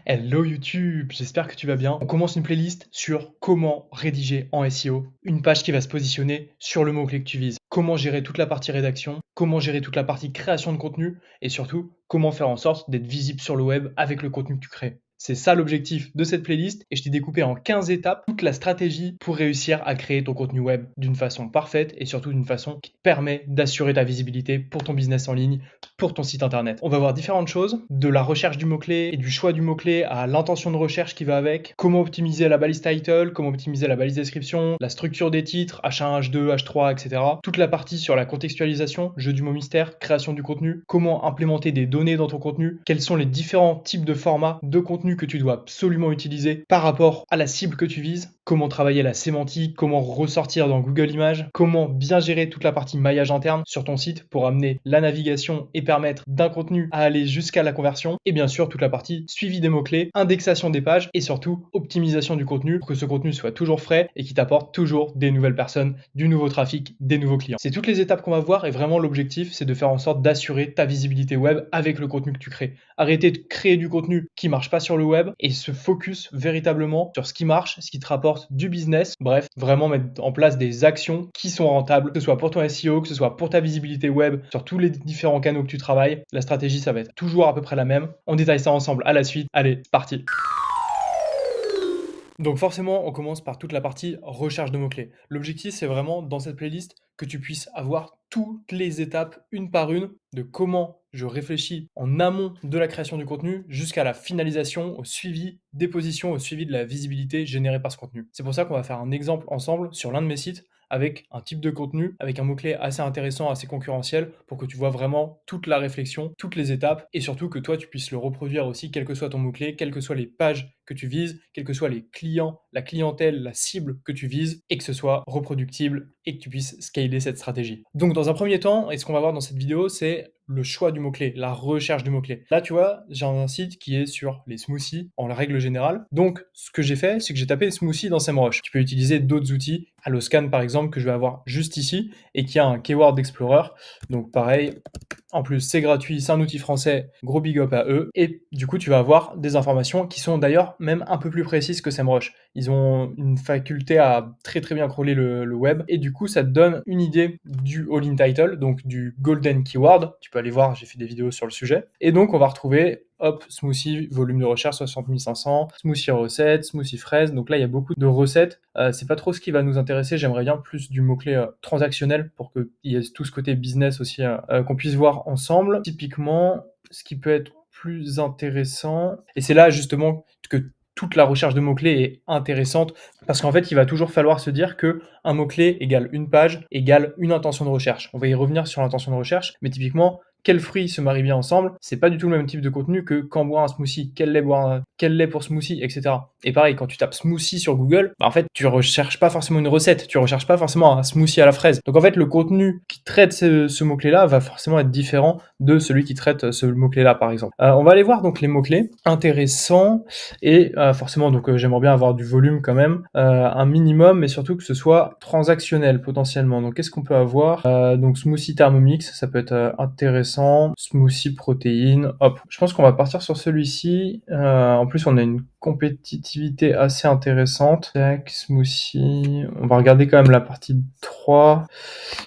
Hello YouTube, j'espère que tu vas bien. On commence une playlist sur comment rédiger en SEO une page qui va se positionner sur le mot-clé que tu vises. Comment gérer toute la partie rédaction, comment gérer toute la partie création de contenu et surtout comment faire en sorte d'être visible sur le web avec le contenu que tu crées. C'est ça l'objectif de cette playlist et je t'ai découpé en 15 étapes toute la stratégie pour réussir à créer ton contenu web d'une façon parfaite et surtout d'une façon qui te permet d'assurer ta visibilité pour ton business en ligne, pour ton site internet. On va voir différentes choses, de la recherche du mot-clé et du choix du mot-clé à l'intention de recherche qui va avec, comment optimiser la balise title, comment optimiser la balise description, la structure des titres, H1, H2, H3, etc. Toute la partie sur la contextualisation, jeu du mot mystère, création du contenu, comment implémenter des données dans ton contenu, quels sont les différents types de formats de contenu que tu dois absolument utiliser par rapport à la cible que tu vises, comment travailler la sémantique, comment ressortir dans Google Images, comment bien gérer toute la partie maillage interne sur ton site pour amener la navigation et permettre d'un contenu à aller jusqu'à la conversion, et bien sûr toute la partie suivi des mots-clés, indexation des pages et surtout optimisation du contenu pour que ce contenu soit toujours frais et qui t'apporte toujours des nouvelles personnes, du nouveau trafic, des nouveaux clients. C'est toutes les étapes qu'on va voir et vraiment l'objectif c'est de faire en sorte d'assurer ta visibilité web avec le contenu que tu crées. Arrêter de créer du contenu qui marche pas sur le web et se focus véritablement sur ce qui marche, ce qui te rapporte du business. Bref, vraiment mettre en place des actions qui sont rentables, que ce soit pour ton SEO, que ce soit pour ta visibilité web sur tous les différents canaux que tu travailles. La stratégie, ça va être toujours à peu près la même. On détaille ça ensemble à la suite. Allez, c'est parti. Donc forcément, on commence par toute la partie recherche de mots-clés. L'objectif, c'est vraiment dans cette playlist que tu puisses avoir toutes les étapes, une par une, de comment je réfléchis en amont de la création du contenu jusqu'à la finalisation, au suivi des positions, au suivi de la visibilité générée par ce contenu. C'est pour ça qu'on va faire un exemple ensemble sur l'un de mes sites avec un type de contenu, avec un mot-clé assez intéressant, assez concurrentiel, pour que tu vois vraiment toute la réflexion, toutes les étapes, et surtout que toi, tu puisses le reproduire aussi, quel que soit ton mot-clé, quelles que soient les pages que tu vises, quels que soient les clients, la clientèle, la cible que tu vises, et que ce soit reproductible et que tu puisses scaler cette stratégie. Donc dans un premier temps, et ce qu'on va voir dans cette vidéo, c'est le choix du mot-clé, la recherche du mot-clé. Là, tu vois, j'ai un site qui est sur les smoothies en règle générale. Donc, ce que j'ai fait, c'est que j'ai tapé smoothie dans SEMrush. Tu peux utiliser d'autres outils, Alloscan par exemple, que je vais avoir juste ici, et qui a un Keyword Explorer. Donc pareil, en plus, c'est gratuit, c'est un outil français, gros big up à eux. Et du coup, tu vas avoir des informations qui sont d'ailleurs même un peu plus précises que SEMrush. Ils ont une faculté à très très bien crawler le web. Et du coup, ça te donne une idée du all-in title, donc du golden keyword. Tu peux aller voir, j'ai fait des vidéos sur le sujet. Et donc, on va retrouver hop, smoothie, volume de recherche 60 500, smoothie recette, smoothie fraise. Donc là, il y a beaucoup de recettes. C'est pas trop ce qui va nous intéresser. J'aimerais bien plus du mot-clé transactionnel pour qu'il y ait tout ce côté business aussi qu'on puisse voir ensemble. Typiquement, ce qui peut être plus intéressant, et c'est là justement que toute la recherche de mots-clés est intéressante parce qu'en fait, il va toujours falloir se dire que un mot-clé égale une page égale une intention de recherche. On va y revenir sur l'intention de recherche, mais typiquement, quels fruits se marient bien ensemble, c'est pas du tout le même type de contenu que quand boire un smoothie, quel lait pour smoothie, etc. Et pareil, quand tu tapes smoothie sur Google, en fait, tu recherches pas forcément une recette, tu recherches pas forcément un smoothie à la fraise. Donc en fait, le contenu qui traite ce mot-clé-là va forcément être différent de celui qui traite ce mot-clé-là, par exemple. On va aller voir donc les mots-clés intéressants et forcément, donc j'aimerais bien avoir du volume quand même, un minimum, mais surtout que ce soit transactionnel potentiellement. Donc qu'est-ce qu'on peut avoir donc smoothie Thermomix, ça peut être intéressant. Smoothie protéines, hop. Je pense qu'on va partir sur celui-ci. En plus, on a une compétitivité assez intéressante. Tac, smoothie. On va regarder quand même la partie 3.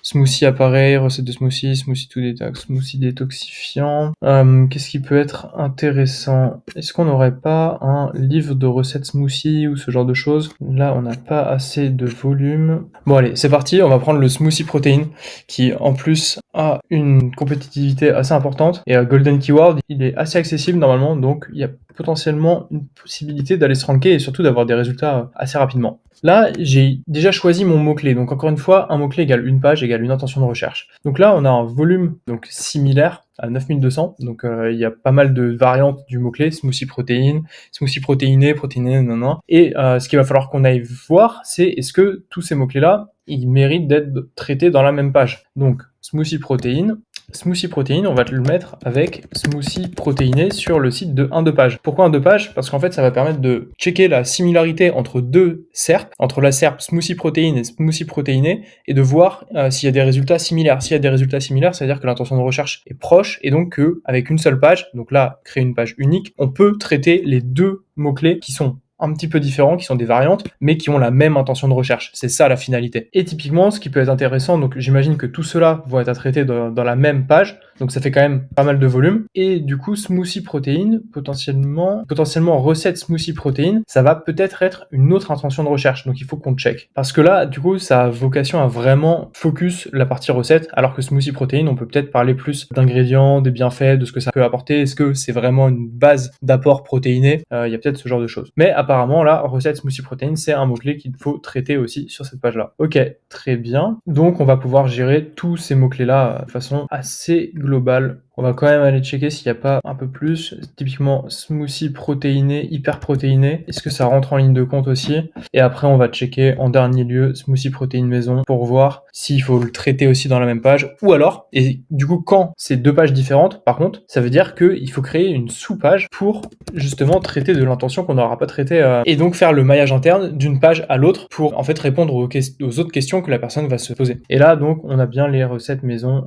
Smoothie appareil, recette de smoothie, smoothie to detox, smoothie détoxifiant. Qu'est-ce qui peut être intéressant? Est-ce qu'on n'aurait pas un livre de recettes smoothie ou ce genre de choses? Là, on n'a pas assez de volume. Bon, allez, c'est parti. On va prendre le smoothie protéine qui, en plus, a une compétitivité assez importante. Et Golden Keyword, il est assez accessible normalement, donc il y a potentiellement une possibilité d'aller se ranker et surtout d'avoir des résultats assez rapidement. Là, j'ai déjà choisi mon mot-clé. Donc encore une fois, un mot-clé égale une page égale une intention de recherche. Donc là, on a un volume donc similaire à 9200. Donc il y a pas mal de variantes du mot-clé, smoothie protéine, smoothie protéiné, non. Et ce qu'il va falloir qu'on aille voir, c'est est-ce que tous ces mots-clés-là, ils méritent d'être traités dans la même page. Donc smoothie protéine, smoothie protéine, on va te le mettre avec smoothie protéiné sur le site de 1 2 pages. Pourquoi 1 2 pages? Parce qu'en fait, ça va permettre de checker la similarité entre 2 SERP, entre la SERP smoothie protéine et smoothie protéiné, et de voir s'il y a des résultats similaires. S'il y a des résultats similaires, ça veut dire que l'intention de recherche est proche, et donc qu'avec une seule page, donc là, créer une page unique, on peut traiter les 2 mots-clés qui sont un petit peu différents, qui sont des variantes, mais qui ont la même intention de recherche. C'est ça la finalité. Et typiquement, ce qui peut être intéressant, donc j'imagine que tout cela va être traité dans la même page, donc ça fait quand même pas mal de volume. Et du coup, smoothie protéine, potentiellement recette smoothie protéine, ça va peut-être être une autre intention de recherche, donc il faut qu'on check. Parce que là, du coup, ça a vocation à vraiment focus la partie recette, alors que smoothie protéine, on peut peut-être parler plus d'ingrédients, des bienfaits, de ce que ça peut apporter, est-ce que c'est vraiment une base d'apport protéiné, il y a peut-être ce genre de choses. Mais apparemment, là, recette smoothie protéine, c'est un mot-clé qu'il faut traiter aussi sur cette page-là. Ok, très bien. Donc, on va pouvoir gérer tous ces mots-clés-là de façon assez globale. On va quand même aller checker s'il n'y a pas un peu plus. Typiquement, smoothie protéiné, hyper protéiné. Est-ce que ça rentre en ligne de compte aussi? Et après, on va checker en dernier lieu smoothie protéine maison pour voir s'il faut le traiter aussi dans la même page. Ou alors, et du coup, quand c'est 2 pages différentes, par contre, ça veut dire qu'il faut créer une sous-page pour justement traiter de l'intention qu'on n'aura pas traité et donc faire le maillage interne d'une page à l'autre pour en fait répondre aux autres questions que la personne va se poser. Et là, donc, on a bien les recettes maison.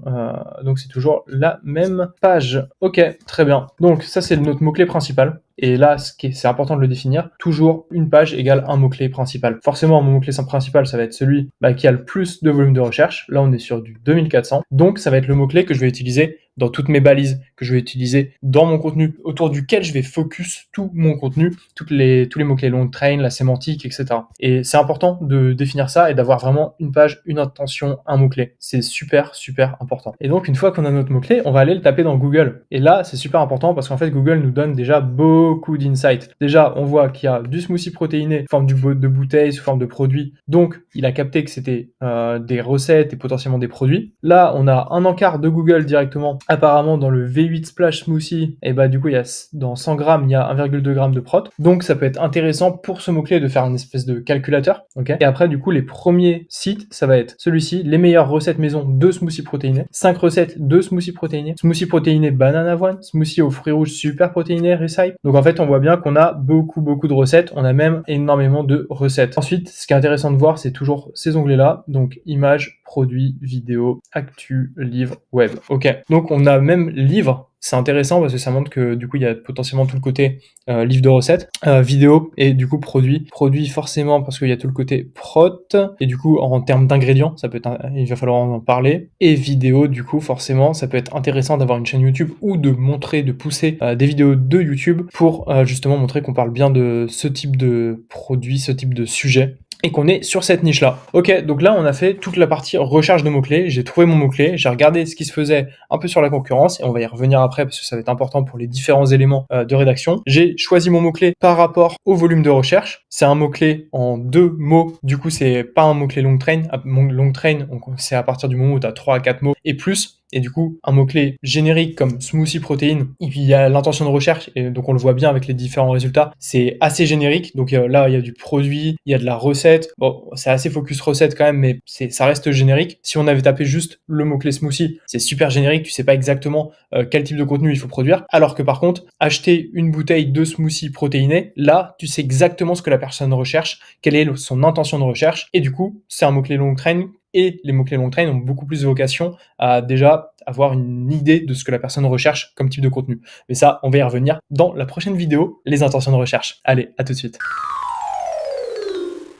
Donc, c'est toujours la même page. Ok, très bien. Donc ça c'est notre mot-clé principal. Et là, c'est important de le définir, toujours une page égale un mot-clé principal. Forcément, mon mot-clé principal, ça va être celui qui a le plus de volume de recherche. Là, on est sur du 2400. Donc, ça va être le mot-clé que je vais utiliser dans toutes mes balises, que je vais utiliser dans mon contenu, autour duquel je vais focus tout mon contenu, tous les mots-clés long train, la sémantique, etc. Et c'est important de définir ça et d'avoir vraiment une page, une intention, un mot-clé. C'est super, super important. Et donc, une fois qu'on a notre mot-clé, on va aller le taper dans Google. Et là, c'est super important parce qu'en fait, Google nous donne déjà beaucoup d'insights. Déjà, on voit qu'il y a du smoothie protéiné sous forme de bouteille, sous forme de produit. Donc, il a capté que c'était des recettes et potentiellement des produits. Là, on a un encart de Google directement. Apparemment, dans le V8 Splash Smoothie, et du coup, dans 100 grammes, il y a 1,2 g de prot. Donc, ça peut être intéressant pour ce mot-clé de faire une espèce de calculateur. Okay, et après, du coup, les premiers sites, ça va être celui-ci, les meilleures recettes maison de smoothie protéiné, 5 recettes de smoothie protéiné banane avoine, smoothie aux fruits rouges super protéiné, Recipe. Donc, en fait, on voit bien qu'on a beaucoup de recettes. On a même énormément de recettes. Ensuite, ce qui est intéressant de voir, c'est toujours ces onglets-là. Donc, images, produits, vidéos, actu, livres, web. Ok. Donc, on a même livres. C'est intéressant parce que ça montre que du coup il y a potentiellement tout le côté livre de recettes, vidéo et du coup produit forcément parce qu'il y a tout le côté prot et du coup en termes d'ingrédients ça peut être il va falloir en parler et vidéo du coup forcément ça peut être intéressant d'avoir une chaîne YouTube ou de montrer, de pousser des vidéos de YouTube pour justement montrer qu'on parle bien de ce type de produit, ce type de sujet. Et qu'on est sur cette niche-là. Ok, donc là, on a fait toute la partie recherche de mots-clés. J'ai trouvé mon mot-clé, j'ai regardé ce qui se faisait un peu sur la concurrence, et on va y revenir après parce que ça va être important pour les différents éléments de rédaction. J'ai choisi mon mot-clé par rapport au volume de recherche. C'est un mot-clé en 2 mots. Du coup, c'est pas un mot-clé long train. Long train, c'est à partir du moment où tu as 3 à 4 mots et plus. Et du coup, un mot-clé générique comme smoothie protéine, il y a l'intention de recherche, et donc on le voit bien avec les différents résultats, c'est assez générique. Donc là, il y a du produit, il y a de la recette. Bon, c'est assez focus recette quand même, mais ça reste générique. Si on avait tapé juste le mot-clé smoothie, c'est super générique, tu sais pas exactement quel type de contenu il faut produire. Alors que par contre, acheter une bouteille de smoothie protéiné, là, tu sais exactement ce que la personne recherche, quelle est son intention de recherche, et du coup, c'est un mot-clé long train. Et les mots-clés long train ont beaucoup plus de vocation à déjà avoir une idée de ce que la personne recherche comme type de contenu. Mais ça, on va y revenir dans la prochaine vidéo, les intentions de recherche. Allez, à tout de suite.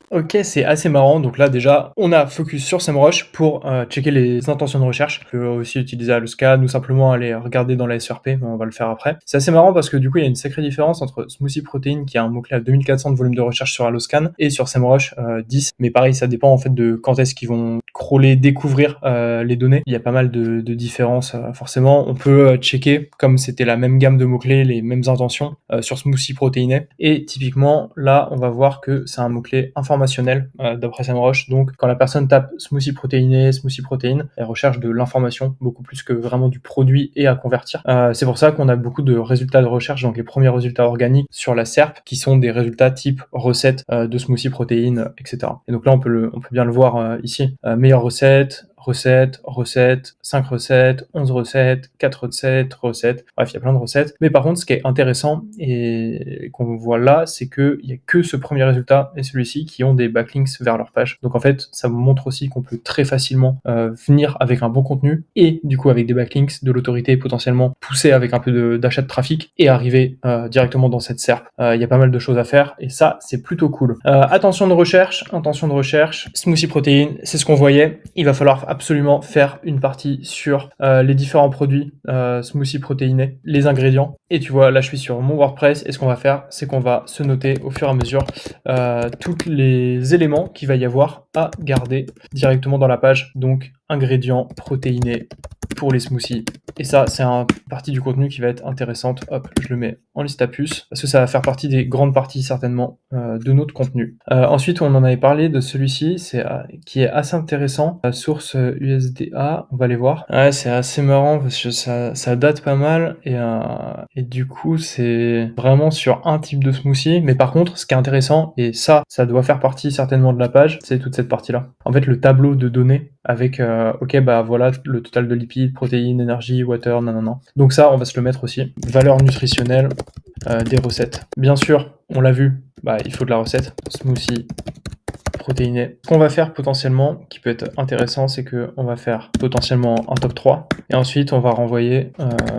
Ok, c'est assez marrant. Donc là, déjà, on a focus sur SEMrush pour checker les intentions de recherche. On peut aussi utiliser Aloscan ou simplement aller regarder dans la SRP, mais on va le faire après. C'est assez marrant parce que du coup, il y a une sacrée différence entre Smoothie Protein, qui a un mot-clé à 2400 de volume de recherche sur Aloscan, et sur SEMrush 10. Mais pareil, ça dépend en fait de quand est-ce qu'ils vont crawler, découvrir les données. Il y a pas mal de différences. Forcément, on peut checker, comme c'était la même gamme de mots-clés, les mêmes intentions sur Smoothie Protéiné. Et typiquement, là, on va voir que c'est un mot-clé informationnel d'après SEMrush. Donc, quand la personne tape smoothie protéiné, smoothie protéine, elle recherche de l'information beaucoup plus que vraiment du produit et à convertir. C'est pour ça qu'on a beaucoup de résultats de recherche, donc les premiers résultats organiques sur la SERP, qui sont des résultats type recette de smoothie protéine, etc. Et donc là, on peut bien le voir ici. Meilleure recette, recettes, recettes, 5 recettes, 11 recettes, 4 recettes, recettes. Bref, il y a plein de recettes. Mais par contre, ce qui est intéressant et qu'on voit là, c'est qu'il n'y a que ce premier résultat et celui-ci qui ont des backlinks vers leur page. Donc en fait, ça vous montre aussi qu'on peut très facilement venir avec un bon contenu et du coup avec des backlinks, de l'autorité, potentiellement pousser avec un peu d'achat de trafic et arriver directement dans cette SERP. Il y a pas mal de choses à faire et ça, c'est plutôt cool. Attention de recherche, smoothie protéines, c'est ce qu'on voyait. Il va falloir absolument faire une partie sur les différents produits smoothie protéinés, les ingrédients. Et tu vois, là je suis sur mon WordPress et ce qu'on va faire, c'est qu'on va se noter au fur et à mesure tous les éléments qu'il va y avoir à garder directement dans la page. Donc ingrédients protéinés pour les smoothies. Et ça, c'est une partie du contenu qui va être intéressante. Hop, je le mets en liste à puces parce que ça va faire partie des grandes parties certainement de notre contenu. Ensuite, on en avait parlé de celui-ci, qui est assez intéressant. La source USDA, on va aller voir. Ouais, c'est assez marrant parce que ça date pas mal et du coup, c'est vraiment sur un type de smoothie. Mais par contre, ce qui est intéressant, et ça doit faire partie certainement de la page, c'est toute cette partie-là. En fait, le tableau de données avec, ok, bah voilà le total de lipides, protéines, énergie, water, nanana. Donc ça, on va se le mettre aussi. Valeur nutritionnelle des recettes. Bien sûr, on l'a vu, bah, il faut de la recette. Smoothie protéiné. Ce qu'on va faire potentiellement, qui peut être intéressant, c'est qu'on va faire potentiellement un top 3 et ensuite on va renvoyer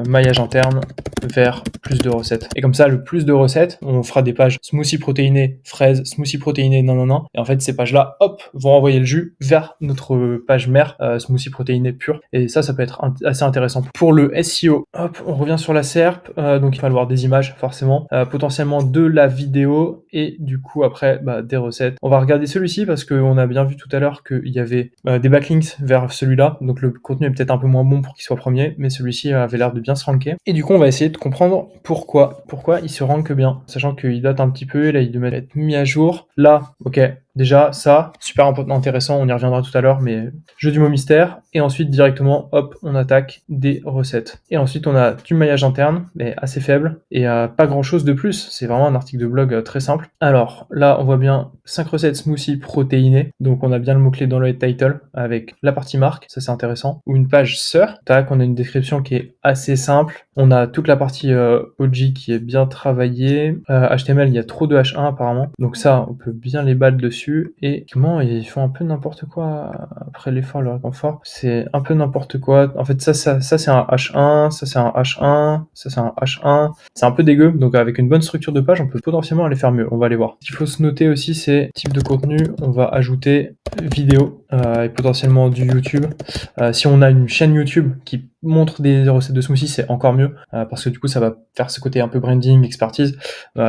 maillage interne vers plus de recettes. Et comme ça, le plus de recettes, on fera des pages smoothie protéiné, fraise, smoothie protéiné, non. Et en fait, ces pages-là, hop, vont renvoyer le jus vers notre page mère, smoothie protéiné pur. Et ça peut être assez intéressant. Pour le SEO, hop, on revient sur la SERP. Donc il va falloir des images, forcément. Potentiellement de la vidéo et du coup, après, des recettes. On va regarder celui-ci parce qu'on a bien vu tout à l'heure qu'il y avait des backlinks vers celui-là. Donc le contenu est peut-être un peu moins bon pour qu'il soit premier, mais celui-ci avait l'air de bien se ranker. Et du coup, on va essayer de comprendre pourquoi il se rank bien, sachant qu'il date un petit peu, là il devait être mis à jour. Là, ok, déjà ça, super intéressant, on y reviendra tout à l'heure, mais jeu du mot mystère. Et ensuite directement, hop, on attaque des recettes. Et ensuite on a du maillage interne, mais assez faible, et pas grand chose de plus, c'est vraiment un article de blog très simple. Alors là, on voit bien 5 recettes smoothie protéinées, donc on a bien le mot-clé dans le title avec la partie marque, ça c'est intéressant. Ou une page sœur, tac, on a une description qui est assez simple. On a toute la partie OG qui est bien travaillée. HTML, il y a trop de H1 apparemment, donc ça, on peut bien les battre dessus. Et comment ils font un peu n'importe quoi après l'effort, le réconfort. C'est un peu n'importe quoi. En fait, ça c'est un H1, ça c'est un H1, ça c'est un H1. C'est un peu dégueu, donc avec une bonne structure de page, on peut potentiellement aller faire mieux. On va aller voir. Ce qu'il faut se noter aussi, c'est type de contenu. On va ajouter vidéo et potentiellement du YouTube. Si on a une chaîne YouTube qui montre des recettes de smoothie, c'est encore mieux parce que du coup ça va faire ce côté un peu branding, expertise.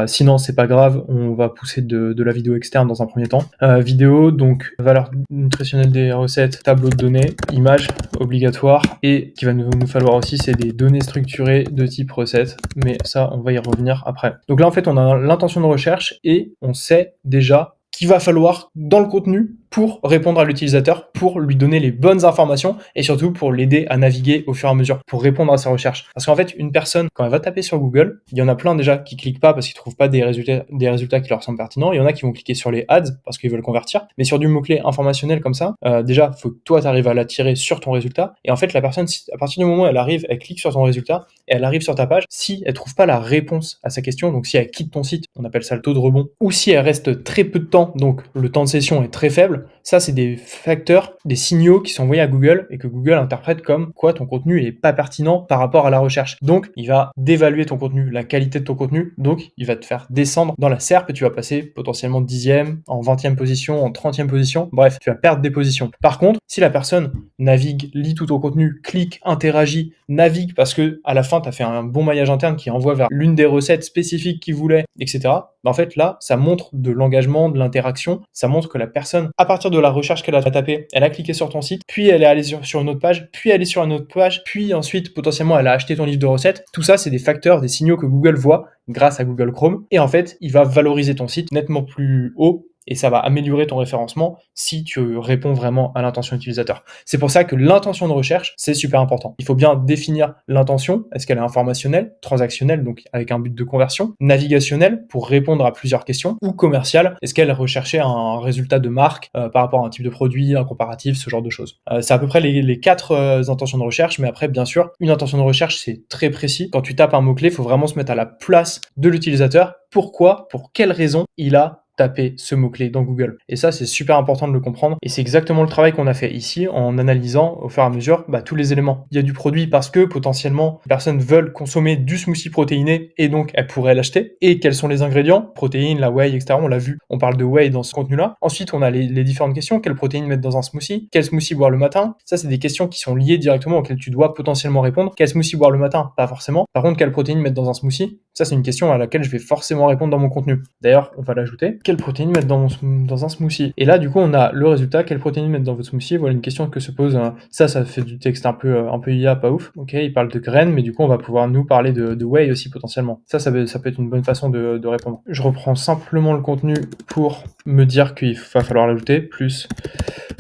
Sinon c'est pas grave, on va pousser de la vidéo externe dans un premier temps. Vidéo, donc valeur nutritionnelle des recettes, tableau de données, images obligatoire, et qui va nous falloir aussi, c'est des données structurées de type recette, mais ça on va y revenir après. Donc là en fait on a l'intention de recherche et on sait déjà qu'il va falloir dans le contenu pour répondre à l'utilisateur, pour lui donner les bonnes informations et surtout pour l'aider à naviguer au fur et à mesure, pour répondre à ses recherches. Parce qu'en fait, une personne, quand elle va taper sur Google, il y en a plein déjà qui cliquent pas parce qu'ils trouvent pas des résultats qui leur semblent pertinents. Il y en a qui vont cliquer sur les ads parce qu'ils veulent convertir. Mais sur du mot-clé informationnel comme ça, déjà, faut que toi, tu arrives à l'attirer sur ton résultat. Et en fait, la personne, à partir du moment où elle clique sur ton résultat et elle arrive sur ta page, si elle trouve pas la réponse à sa question, donc si elle quitte ton site, on appelle ça le taux de rebond, ou si elle reste très peu de temps, donc le temps de session est très faible, ça, c'est des facteurs, des signaux qui sont envoyés à Google et que Google interprète comme quoi ton contenu est pas pertinent par rapport à la recherche. Donc, il va dévaluer ton contenu, la qualité de ton contenu. Donc, il va te faire descendre dans la SERP et tu vas passer potentiellement 10e, en 20e position, en 30e position. Bref, tu vas perdre des positions. Par contre, si la personne navigue, lit tout ton contenu, clique, interagit, navigue parce que à la fin, tu as fait un bon maillage interne qui envoie vers l'une des recettes spécifiques qu'il voulait, etc. En fait, là, ça montre de l'engagement, de l'interaction. Ça montre que la personne, à partir de la recherche qu'elle a tapée, elle a cliqué sur ton site, puis elle est allée sur une autre page, puis elle est sur une autre page, puis ensuite, potentiellement, elle a acheté ton livre de recettes. Tout ça, c'est des facteurs, des signaux que Google voit grâce à Google Chrome. Et en fait, il va valoriser ton site nettement plus haut et ça va améliorer ton référencement si tu réponds vraiment à l'intention utilisateur. C'est pour ça que l'intention de recherche, c'est super important. Il faut bien définir l'intention. Est-ce qu'elle est informationnelle, transactionnelle, donc avec un but de conversion, navigationnelle pour répondre à plusieurs questions, ou commerciale, est-ce qu'elle recherchait un résultat de marque par rapport à un type de produit, un comparatif, ce genre de choses. C'est à peu près les quatre intentions de recherche, mais après, bien sûr, une intention de recherche, c'est très précis. Quand tu tapes un mot-clé, il faut vraiment se mettre à la place de l'utilisateur. Pourquoi, pour quelle raison il a taper ce mot-clé dans Google. Et ça, c'est super important de le comprendre. Et c'est exactement le travail qu'on a fait ici en analysant au fur et à mesure tous les éléments. Il y a du produit parce que potentiellement, les personnes veulent consommer du smoothie protéiné et donc elles pourraient l'acheter. Et quels sont les ingrédients? Protéines, la whey, etc. On l'a vu. On parle de whey dans ce contenu-là. Ensuite, on a les différentes questions. Quelles protéines mettre dans un smoothie? Quel smoothie boire le matin? Ça, c'est des questions qui sont liées directement auxquelles tu dois potentiellement répondre. Quel smoothie boire le matin? Pas forcément. Par contre, quelles protéines mettre dans un smoothie? Ça, c'est une question à laquelle je vais forcément répondre dans mon contenu. D'ailleurs, on va l'ajouter. Quelles protéines mettre dans un smoothie? Et là, du coup, on a le résultat. Quelles protéines mettre dans votre smoothie? Voilà une question que se pose. Ça fait du texte un peu IA, pas ouf. Ok, il parle de graines, mais du coup, on va pouvoir nous parler de whey aussi potentiellement. Ça peut être une bonne façon de répondre. Je reprends simplement le contenu pour me dire qu'il va falloir l'ajouter. Plus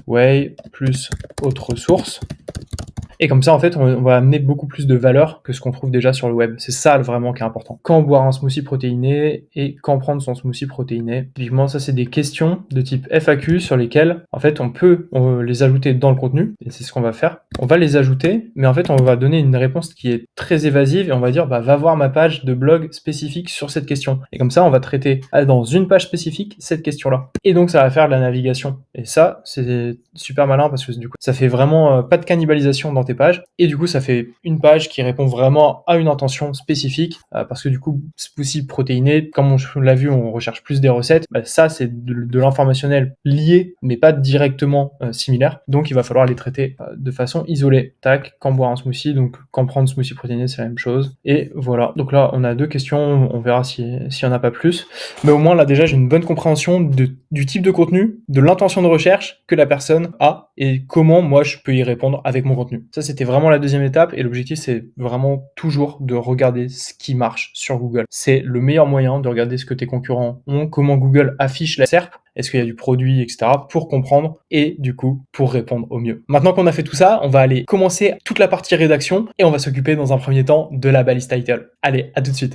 whey, plus autre source. Et comme ça, en fait, on va amener beaucoup plus de valeur que ce qu'on trouve déjà sur le web. C'est ça vraiment qui est important. Quand boire un smoothie protéiné et quand prendre son smoothie protéiné. Typiquement, ça, c'est des questions de type FAQ sur lesquelles, en fait, on peut les ajouter dans le contenu. Et c'est ce qu'on va faire. On va les ajouter, mais en fait, on va donner une réponse qui est très évasive et on va dire, va voir ma page de blog spécifique sur cette question. Et comme ça, on va traiter dans une page spécifique cette question-là. Et donc, ça va faire de la navigation. Et ça, c'est super malin parce que du coup, ça fait vraiment pas de cannibalisation dans tes pages et du coup ça fait une page qui répond vraiment à une intention spécifique parce que du coup smoothie protéiné, comme on l'a vu, on recherche plus des recettes, ça c'est de l'informationnel lié mais pas directement similaire, donc il va falloir les traiter de façon isolée. Tac, quand boire un smoothie, donc quand prendre smoothie protéiné, c'est la même chose. Et voilà, donc là on a deux questions, on verra s'il y en a pas plus, mais au moins là déjà j'ai une bonne compréhension du type de contenu, de l'intention de recherche que la personne a et comment moi je peux y répondre avec mon contenu. Ça, c'était vraiment la deuxième étape et l'objectif, c'est vraiment toujours de regarder ce qui marche sur Google. C'est le meilleur moyen de regarder ce que tes concurrents ont, comment Google affiche la SERP, est-ce qu'il y a du produit, etc. pour comprendre et du coup, pour répondre au mieux. Maintenant qu'on a fait tout ça, on va aller commencer toute la partie rédaction et on va s'occuper dans un premier temps de la balise title. Allez, à tout de suite.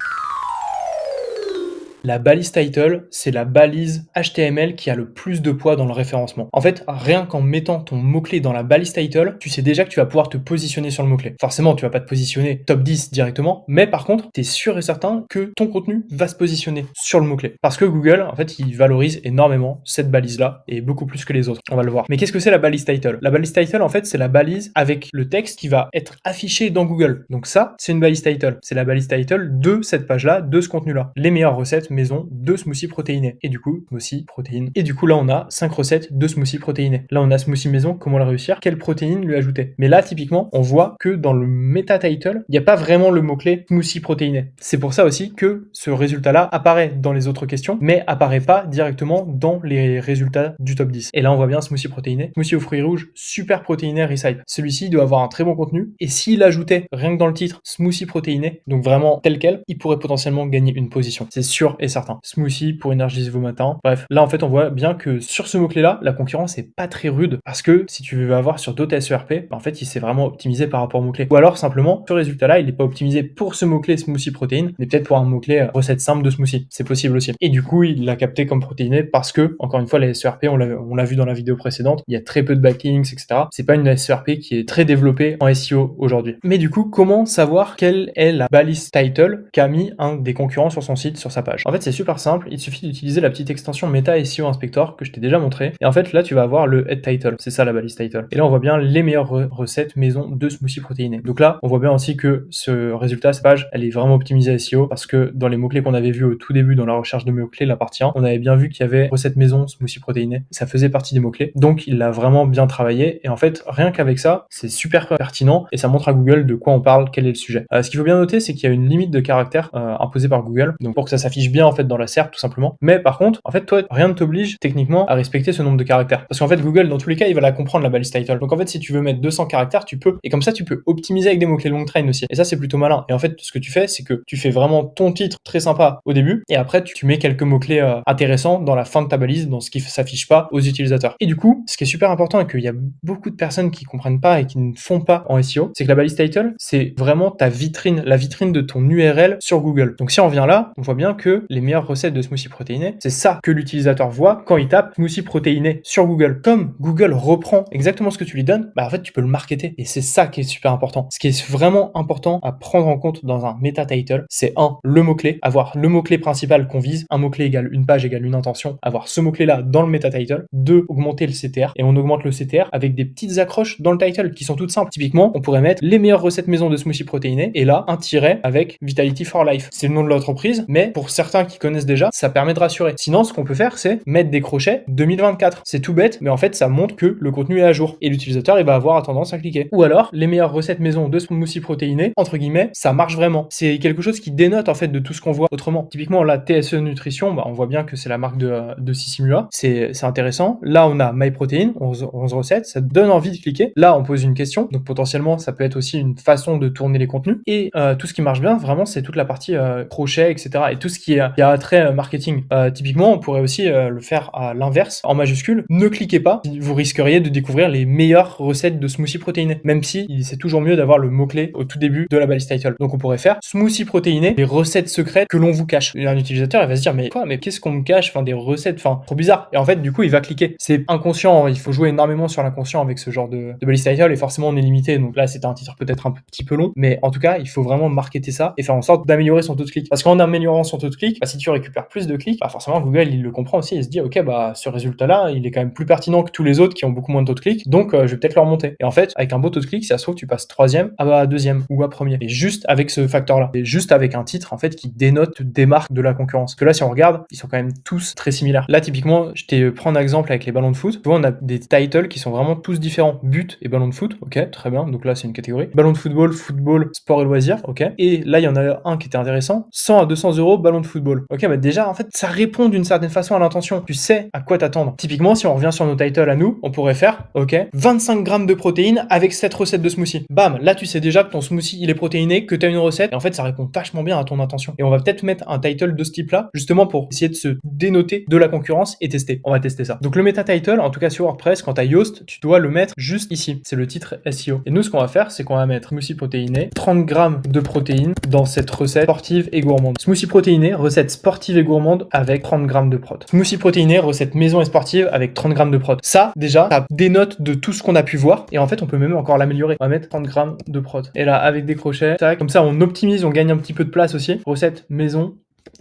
La balise title, c'est la balise HTML qui a le plus de poids dans le référencement. En fait, rien qu'en mettant ton mot-clé dans la balise title, tu sais déjà que tu vas pouvoir te positionner sur le mot-clé. Forcément, tu vas pas te positionner top 10 directement, mais par contre, tu es sûr et certain que ton contenu va se positionner sur le mot-clé. Parce que Google, en fait, il valorise énormément cette balise-là et beaucoup plus que les autres. On va le voir. Mais qu'est-ce que c'est la balise title? La balise title, en fait, c'est la balise avec le texte qui va être affiché dans Google. Donc ça, c'est une balise title. C'est la balise title de cette page-là, de ce contenu-là. Les meilleures recettes maison de smoothie protéiné. Et du coup, smoothie protéine. Et du coup, là, on a 5 recettes de smoothie protéiné. Là, on a smoothie maison, comment le réussir, quelle protéine lui ajouter. Mais là, typiquement, on voit que dans le meta title, il n'y a pas vraiment le mot-clé smoothie protéiné. C'est pour ça aussi que ce résultat-là apparaît dans les autres questions, mais apparaît pas directement dans les résultats du top 10. Et là, on voit bien smoothie protéiné. Smoothie aux fruits rouges, super protéiné, recipe. Celui-ci doit avoir un très bon contenu. Et s'il ajoutait, rien que dans le titre, smoothie protéiné, donc vraiment tel quel, il pourrait potentiellement gagner une position. C'est sûr et certain. Smoothie pour énergiser vos matins. Bref, là en fait on voit bien que sur ce mot-clé-là, la concurrence est pas très rude parce que si tu veux avoir sur d'autres SERP, en fait il s'est vraiment optimisé par rapport au mot-clé. Ou alors simplement, ce résultat-là, il n'est pas optimisé pour ce mot-clé smoothie protéine, mais peut-être pour un mot-clé recette simple de smoothie. C'est possible aussi. Et du coup, il l'a capté comme protéiné parce que, encore une fois, les SERP, on l'a vu dans la vidéo précédente, il y a très peu de backlinks, etc. C'est pas une SERP qui est très développée en SEO aujourd'hui. Mais du coup, comment savoir quelle est la balise title qu'a mis un des concurrents sur son site, sur sa page? En fait, c'est super simple, il suffit d'utiliser la petite extension Meta SEO Inspector que je t'ai déjà montré. Et en fait, là, tu vas avoir le head title. C'est ça la balise title. Et là, on voit bien les meilleures recettes maison de smoothie protéiné. Donc là, on voit bien aussi que ce résultat, cette page, elle est vraiment optimisée SEO parce que dans les mots-clés qu'on avait vus au tout début dans la recherche de mots-clés, la partie 1, on avait bien vu qu'il y avait recette maison smoothie protéiné. Ça faisait partie des mots-clés. Donc, il l'a vraiment bien travaillé. Et en fait, rien qu'avec ça, c'est super pertinent et ça montre à Google de quoi on parle, quel est le sujet. Ce qu'il faut bien noter, c'est qu'il y a une limite de caractères imposée par Google. Donc, pour que ça s'affiche bien bien en fait dans la SERP tout simplement. Mais par contre, en fait, toi, rien ne t'oblige techniquement à respecter ce nombre de caractères. Parce qu'en fait, Google, dans tous les cas, il va la comprendre la balise title. Donc en fait, si tu veux mettre 200 caractères, tu peux. Et comme ça, tu peux optimiser avec des mots-clés long train aussi. Et ça, c'est plutôt malin. Et en fait, ce que tu fais, c'est que tu fais vraiment ton titre très sympa au début, et après, tu mets quelques mots-clés intéressants dans la fin de ta balise, dans ce qui s'affiche pas aux utilisateurs. Et du coup, ce qui est super important et qu'il y a beaucoup de personnes qui comprennent pas et qui ne font pas en SEO, c'est que la balise title, c'est vraiment ta vitrine, la vitrine de ton URL sur Google. Donc si on revient là, on voit bien que les meilleures recettes de smoothie protéiné, c'est ça que l'utilisateur voit quand il tape smoothie protéiné sur Google. Comme Google reprend exactement ce que tu lui donnes, bah en fait tu peux le marketer. Et c'est ça qui est super important. Ce qui est vraiment important à prendre en compte dans un meta title, c'est le mot-clé, avoir le mot-clé principal qu'on vise, un mot-clé égale une page égale une intention, avoir ce mot-clé là dans le meta title. 2, augmenter le CTR, et on augmente le CTR avec des petites accroches dans le title qui sont toutes simples. Typiquement, on pourrait mettre les meilleures recettes maison de smoothie protéiné, et là un tiret avec Vitality for Life. C'est le nom de l'entreprise, mais pour certains qui connaissent déjà, ça permet de rassurer. Sinon, ce qu'on peut faire, c'est mettre des crochets 2024. C'est tout bête, mais en fait ça montre que le contenu est à jour, et l'utilisateur il va avoir tendance à cliquer. Ou alors, les meilleures recettes maison de smoothie protéiné, entre guillemets, ça marche vraiment. C'est quelque chose qui dénote en fait de tout ce qu'on voit autrement. Typiquement, la TSE Nutrition, on voit bien que c'est la marque de Sissimula. C'est intéressant. Là, on a MyProtein, 11 recettes, ça donne envie de cliquer. Là, on pose une question, donc potentiellement, ça peut être aussi une façon de tourner les contenus. Et tout ce qui marche bien, vraiment, c'est toute la partie crochet, etc. Et tout ce qui a trait marketing. Typiquement, on pourrait aussi le faire à l'inverse, en majuscule. Ne cliquez pas, vous risqueriez de découvrir les meilleures recettes de smoothie protéiné, même si c'est toujours mieux d'avoir le mot-clé au tout début de la balise title. Donc on pourrait faire smoothie protéiné, les recettes secrètes que l'on vous cache. Et un utilisateur, il va se dire, mais quoi, mais qu'est-ce qu'on me cache, des recettes, trop bizarre. Et en fait, du coup, il va cliquer. C'est inconscient, il faut jouer énormément sur l'inconscient avec ce genre de balise title, et forcément, on est limité. Donc là, c'était un titre peut-être un petit peu long, mais en tout cas, il faut vraiment marketer ça et faire en sorte d'améliorer son taux de clic. Parce qu'en améliorant son taux de clic, si tu récupères plus de clics, forcément, Google, il le comprend aussi. Il se dit, ok, ce résultat-là, il est quand même plus pertinent que tous les autres qui ont beaucoup moins de taux de clic, donc je vais peut-être le remonter. Et en fait, avec un beau taux de clic, si ça se trouve, tu passes 3e à 2e ou à 1er. Et juste avec ce facteur-là. Et juste avec un titre, en fait, qui dénote, te démarque de la concurrence. Parce que là, si on regarde, ils sont quand même tous très similaires. Là, typiquement, je t'ai pris un exemple avec les ballons de foot. Tu vois, on a des titles qui sont vraiment tous différents. But et ballon de foot, ok, très bien. Donc là, c'est une catégorie. Ballon de football, football, sport et loisirs, ok. Et là, il y en a un qui était intéressant. 100 à 200 euros, ballon de football. Ok, déjà, en fait, ça répond d'une certaine façon à l'intention. Tu sais à quoi t'attendre. Typiquement, si on revient sur nos titles à nous, on pourrait faire, ok, 25 grammes de protéines avec 7 recettes de smoothie. Bam, là, tu sais déjà que ton smoothie, il est protéiné, que t'as une recette. Et en fait, ça répond vachement bien à ton intention. Et on va peut-être mettre un title de ce type-là, justement pour essayer de se dénoter de la concurrence et tester. On va tester ça. Donc le meta title, en tout cas sur WordPress, quand t'as Yoast, tu dois le mettre juste ici. C'est le titre SEO. Et nous, ce qu'on va faire, c'est qu'on va mettre smoothie protéiné, 30 grammes de protéines dans cette recette sportive et gourmande. Smoothie protéiné, recette sportive et gourmande avec 30 grammes de prot. Smoothie protéiné, recette maison et sportive avec 30 grammes de prot. Ça, déjà, ça dénote de tout ce qu'on a pu voir. Et en fait, on peut même encore l'améliorer. On va mettre 30 grammes de prot. Et là, avec des crochets, tac, comme ça, on optimise, on gagne un petit peu de place aussi. Recette maison.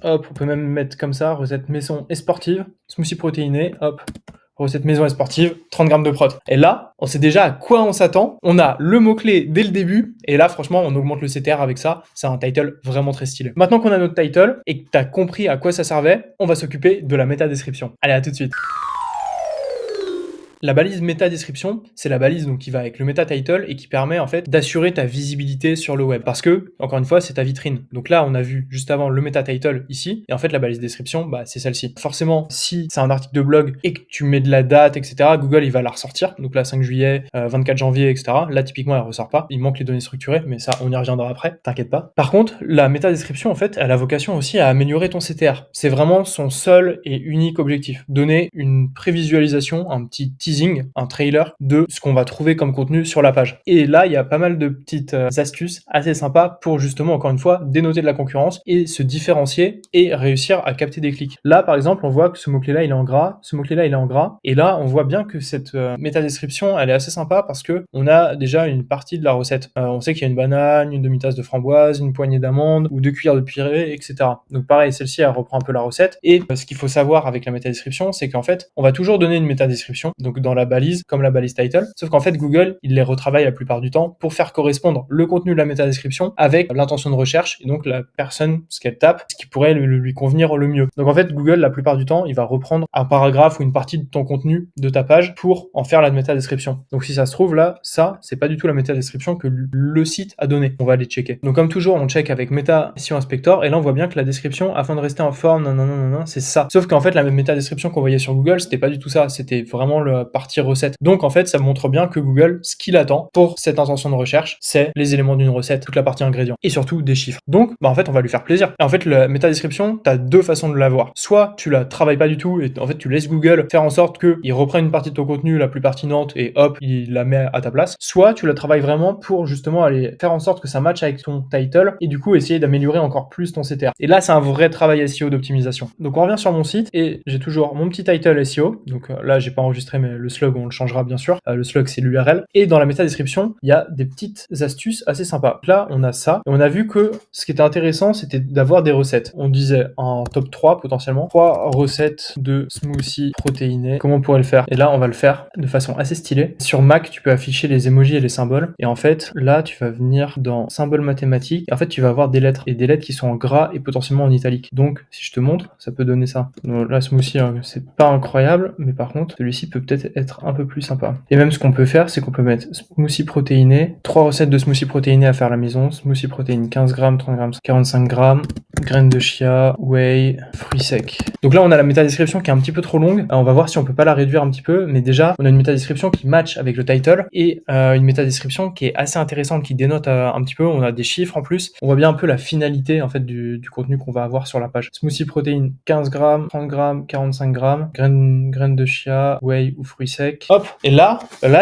Hop, on peut même mettre comme ça, recette maison et sportive, smoothie protéiné, hop, recette maison et sportive, 30 grammes de prot. Et là, on sait déjà à quoi on s'attend, on a le mot-clé dès le début, et là, franchement, on augmente le CTR avec ça, c'est un title vraiment très stylé. Maintenant qu'on a notre title, et que t'as compris à quoi ça servait, on va s'occuper de la méta-description. Allez, à tout de suite. La balise méta-description, c'est la balise donc qui va avec le meta-title et qui permet en fait d'assurer ta visibilité sur le web. Parce que, encore une fois, c'est ta vitrine. Donc là, on a vu juste avant le meta-title ici, et en fait, la balise description, c'est celle-ci. Forcément, si c'est un article de blog et que tu mets de la date, etc., Google, il va la ressortir. Donc là, 5 juillet, 24 janvier, etc. Là, typiquement, elle ressort pas. Il manque les données structurées, mais ça, on y reviendra après. T'inquiète pas. Par contre, la méta-description, en fait, elle a vocation aussi à améliorer ton CTR. C'est vraiment son seul et unique objectif. Donner une prévisualisation, un petit teasing, un trailer de ce qu'on va trouver comme contenu sur la page. Et là, il y a pas mal de petites astuces assez sympas pour justement, encore une fois, dénoter de la concurrence et se différencier et réussir à capter des clics. Là, par exemple, on voit que ce mot-clé-là, il est en gras, ce mot-clé-là, il est en gras. Et là, on voit bien que cette méta-description, elle est assez sympa parce que on a déjà une partie de la recette. On sait qu'il y a une banane, une demi-tasse de framboise, une poignée d'amandes ou 2 cuillères de purée, etc. Donc pareil, celle-ci, elle reprend un peu la recette. Et ce qu'il faut savoir avec la méta-description, c'est qu'en fait, on va toujours donner une méta-description. Donc donc dans la balise, comme la balise title. Sauf qu'en fait, Google, il les retravaille la plupart du temps pour faire correspondre le contenu de la métadescription avec l'intention de recherche et donc la personne, ce qu'elle tape, ce qui pourrait lui convenir le mieux. Donc en fait, Google, la plupart du temps, il va reprendre un paragraphe ou une partie de ton contenu de ta page pour en faire la métadescription. Donc si ça se trouve là, ça, c'est pas du tout la métadescription que le site a donnée. On va aller checker. Donc comme toujours, on check avec Meta SEO Inspector et là on voit bien que la description, afin de rester en forme, c'est ça. Sauf qu'en fait, la métadescription qu'on voyait sur Google, c'était pas du tout ça. C'était vraiment la partie recette. Donc en fait, ça montre bien que Google, ce qu'il attend pour cette intention de recherche, c'est les éléments d'une recette, toute la partie ingrédients et surtout des chiffres. Donc en fait, on va lui faire plaisir. Et en fait, la métadescription, t'as deux façons de l'avoir. Soit tu la travailles pas du tout et en fait, tu laisses Google faire en sorte qu'il reprenne une partie de ton contenu la plus pertinente et hop, il la met à ta place. Soit tu la travailles vraiment pour justement aller faire en sorte que ça matche avec ton title et du coup essayer d'améliorer encore plus ton CTR. Et là, c'est un vrai travail SEO d'optimisation. Donc on revient sur mon site et j'ai toujours mon petit title SEO. Donc là, j'ai pas enregistré, mais le slug, on le changera bien sûr. Le slug, c'est l'URL. Et dans la métadescription, il y a des petites astuces assez sympas. Là, on a ça. Et on a vu que ce qui était intéressant, c'était d'avoir des recettes. On disait en top 3 potentiellement, 3 recettes de smoothie protéiné. Comment on pourrait le faire? Et là, on va le faire de façon assez stylée. Sur Mac, tu peux afficher les emojis et les symboles. Et en fait, là, tu vas venir dans symboles mathématiques. Et en fait, tu vas avoir des lettres et des lettres qui sont en gras et potentiellement en italique. Donc, si je te montre, ça peut donner ça. Donc, là, smoothie, hein, c'est pas incroyable, mais par contre, celui-ci peut peut-être être un peu plus sympa. Et même ce qu'on peut faire, c'est qu'on peut mettre smoothie protéiné, 3 recettes de smoothie protéiné à faire à la maison, smoothie protéine 15 grammes, 30 grammes, 45 grammes, graines de chia, whey, fruits secs. Donc là, on a la métadescription qui est un petit peu trop longue. On va voir si on peut pas la réduire un petit peu, mais déjà, on a une métadescription qui match avec le title et une métadescription qui est assez intéressante, qui dénote un petit peu. On a des chiffres en plus. On voit bien un peu la finalité en fait du contenu qu'on va avoir sur la page. Smoothie protéine 15 grammes, 30 grammes, 45 grammes, graines de chia, whey ou fruits secs. Hop. Et là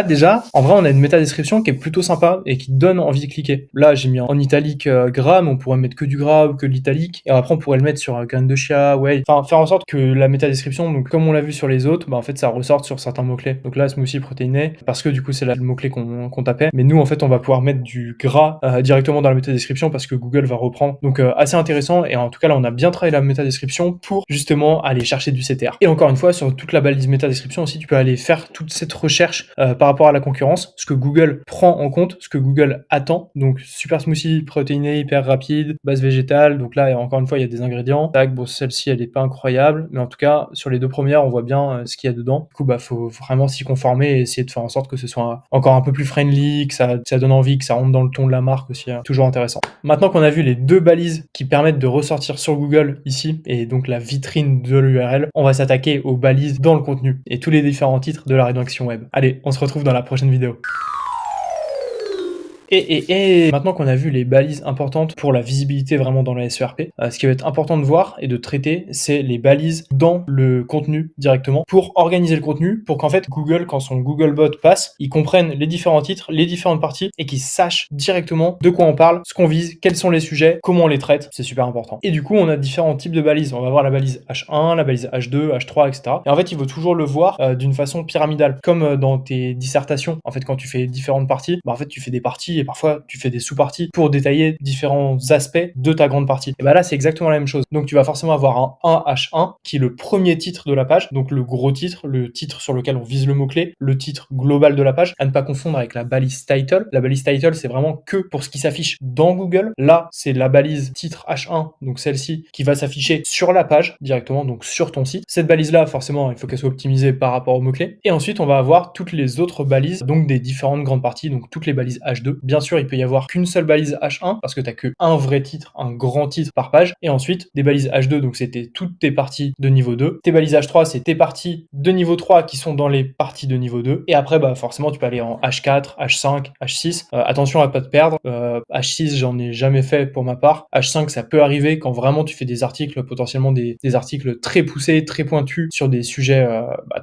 déjà, en vrai, on a une métadescription qui est plutôt sympa et qui donne envie de cliquer. Là, j'ai mis en italique gras, mais on pourrait mettre que du gras ou que de l'italique. Et après, on pourrait le mettre sur graines de chia, whey. Enfin, faire en sorte que la métadescription, donc comme on l'a vu sur les autres, bah en fait, ça ressorte sur certains mots-clés. Donc là, smoothie protéiné, parce que du coup, c'est le mot-clé qu'on tapait. Mais nous, en fait, on va pouvoir mettre du gras directement dans la métadescription parce que Google va reprendre. Donc assez intéressant. Et en tout cas, là, on a bien travaillé la métadescription pour justement aller chercher du CTR. Et encore une fois, sur toute la balise métadescription aussi, tu peux aller faire toute cette recherche par rapport à la concurrence, ce que Google prend en compte, ce que Google attend. Donc super smoothie protéiné, hyper rapide, base végétale. Donc là, encore une fois, il y a des ingrédients. Tac, bon, celle-ci, elle est pas incroyable, mais en tout cas, sur les deux premières, on voit bien ce qu'il y a dedans. Du coup, bah, faut vraiment s'y conformer et essayer de faire en sorte que ce soit encore un peu plus friendly, que ça donne envie, que ça rentre dans le ton de la marque aussi. Toujours intéressant. Maintenant qu'on a vu les deux balises qui permettent de ressortir sur Google ici, et donc la vitrine de l'URL, on va s'attaquer aux balises dans le contenu et tous les différents titres de la rédaction web. Allez, on se retrouve dans la prochaine vidéo. Et maintenant qu'on a vu les balises importantes pour la visibilité vraiment dans la SERP, ce qui va être important de voir et de traiter, c'est les balises dans le contenu directement pour organiser le contenu, pour qu'en fait Google, quand son Googlebot passe, il comprenne les différents titres, les différentes parties et qu'il sache directement de quoi on parle, ce qu'on vise, quels sont les sujets, comment on les traite, c'est super important. Et du coup, on a différents types de balises. On va voir la balise H1, la balise H2, H3, etc. Et en fait, il faut toujours le voir d'une façon pyramidale, comme dans tes dissertations. En fait, quand tu fais différentes parties, bah en fait, tu fais des parties et parfois tu fais des sous-parties pour détailler différents aspects de ta grande partie. Et bah là, c'est exactement la même chose. Donc tu vas forcément avoir un 1H1 qui est le premier titre de la page, donc le gros titre, le titre sur lequel on vise le mot-clé, le titre global de la page, à ne pas confondre avec la balise title. La balise title, c'est vraiment que pour ce qui s'affiche dans Google. Là, c'est la balise titre H1, donc celle-ci, qui va s'afficher sur la page directement, donc sur ton site. Cette balise-là, forcément, il faut qu'elle soit optimisée par rapport aux mots-clés. Et ensuite, on va avoir toutes les autres balises, donc des différentes grandes parties, donc toutes les balises H2. Bien sûr, il peut y avoir qu'une seule balise H1 parce que t'as que un vrai titre, un grand titre par page, et ensuite des balises H2, donc c'était toutes tes parties de niveau 2. Tes balises H3, c'est tes parties de niveau 3 qui sont dans les parties de niveau 2. Et après, bah forcément, tu peux aller en H4, H5, H6. Attention à pas te perdre. H6, j'en ai jamais fait pour ma part. H5, ça peut arriver quand vraiment tu fais des articles, potentiellement des articles très poussés, très pointus sur des sujets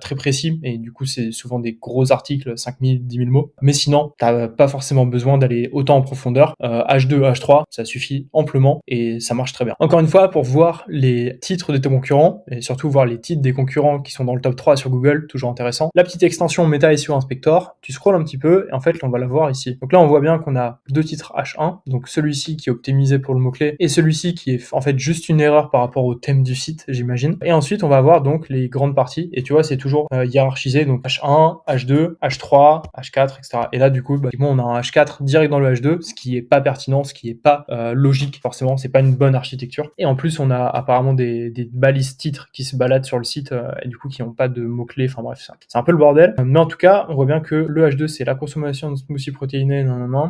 très précis. Et du coup, c'est souvent des gros articles, 5000, 10 000 mots. Mais sinon, t'as pas forcément besoin besoin d'aller autant en profondeur. H2, H3, ça suffit amplement et ça marche très bien. Encore une fois, pour voir les titres de tes concurrents et surtout voir les titres des concurrents qui sont dans le top 3 sur Google, toujours intéressant. La petite extension Meta SEO Inspector, tu scrolles un petit peu et en fait on va la voir ici. Donc là on voit bien qu'on a deux titres H1, donc celui-ci qui est optimisé pour le mot-clé et celui-ci qui est en fait juste une erreur par rapport au thème du site, j'imagine. Et ensuite on va avoir donc les grandes parties et tu vois c'est toujours hiérarchisé, donc H1, H2, H3, H4, etc. Et là du coup on a un H4 direct dans le H2, ce qui est pas pertinent, ce qui est pas logique, forcément c'est pas une bonne architecture. Et en plus on a apparemment des balises titres qui se baladent sur le site et du coup qui n'ont pas de mots-clés, enfin bref, c'est un peu le bordel. Mais en tout cas, on voit bien que le H2 c'est la consommation de smoothie protéiné,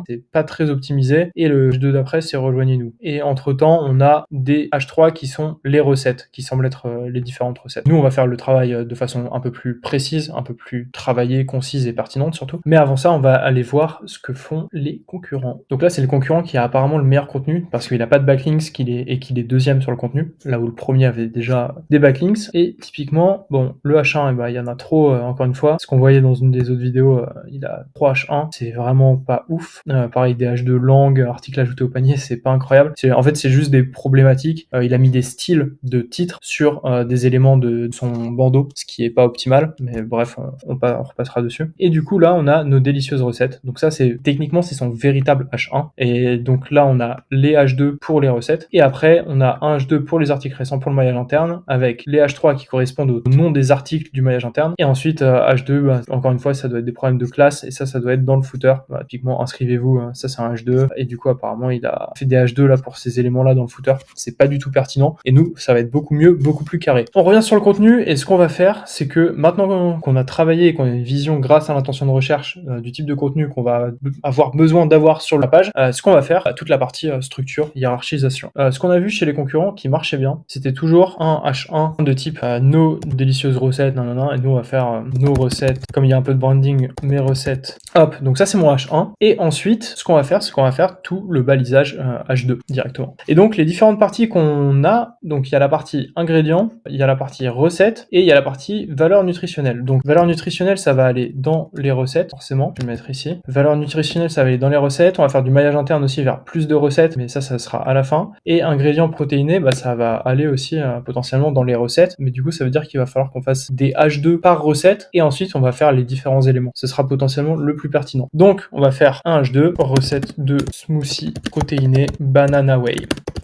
c'est pas très optimisé, et le H2 d'après c'est rejoignez-nous. Et entre temps, on a des H3 qui sont les recettes, qui semblent être les différentes recettes. Nous, on va faire le travail de façon un peu plus précise, un peu plus travaillée, concise et pertinente surtout. Mais avant ça, on va aller voir ce que font les concurrents. Donc là, c'est le concurrent qui a apparemment le meilleur contenu, parce qu'il n'a pas de backlinks qu'il est deuxième sur le contenu, là où le premier avait déjà des backlinks. Et typiquement, bon, le H1, il y en a trop, encore une fois. Ce qu'on voyait dans une des autres vidéos, il a 3 H1, c'est vraiment pas ouf. Pareil, des H2 langue, article ajouté au panier, c'est pas incroyable. En fait, c'est juste des problématiques. Il a mis des styles de titres sur des éléments de son bandeau, ce qui est pas optimal, mais bref, on repassera dessus. Et du coup, là, on a nos délicieuses recettes. Donc ça, techniquement, c'est son véritable H1. Et donc là, on a les H2 pour les recettes. Et après, on a un H2 pour les articles récents pour le maillage interne, avec les H3 qui correspondent au nom des articles du maillage interne. Et ensuite, H2, encore une fois, ça doit être des problèmes de classe, et ça doit être dans le footer. Typiquement, inscrivez-vous, ça c'est un H2. Et du coup, apparemment, il a fait des H2 là pour ces éléments-là dans le footer. C'est pas du tout pertinent. Et nous, ça va être beaucoup mieux, beaucoup plus carré. On revient sur le contenu, et ce qu'on va faire, c'est que maintenant qu'on a travaillé et qu'on a une vision grâce à l'intention de recherche du type de contenu qu'on va avoir besoin d'avoir sur la page, ce qu'on va faire, toute la partie structure, hiérarchisation. Ce qu'on a vu chez les concurrents qui marchait bien, c'était toujours un H1 de type nos délicieuses recettes, et nous on va faire nos recettes, comme il y a un peu de branding, mes recettes, hop, donc ça c'est mon H1. Et ensuite, ce qu'on va faire, c'est qu'on va faire tout le balisage H2 directement. Et donc les différentes parties qu'on a, donc il y a la partie ingrédients, il y a la partie recettes, et il y a la partie valeur nutritionnelle. Donc valeur nutritionnelle, ça va aller dans les recettes, forcément, je vais le mettre ici. Valeur nutritionnelle, ça va aller dans les recettes, on va faire du maillage interne aussi vers plus de recettes, mais ça sera à la fin. Et ingrédients protéinés, ça va aller aussi potentiellement dans les recettes, mais du coup ça veut dire qu'il va falloir qu'on fasse des H2 par recette, et ensuite on va faire les différents éléments. Ce sera potentiellement le plus pertinent. Donc on va faire un H2, recette de smoothie protéiné banana whey.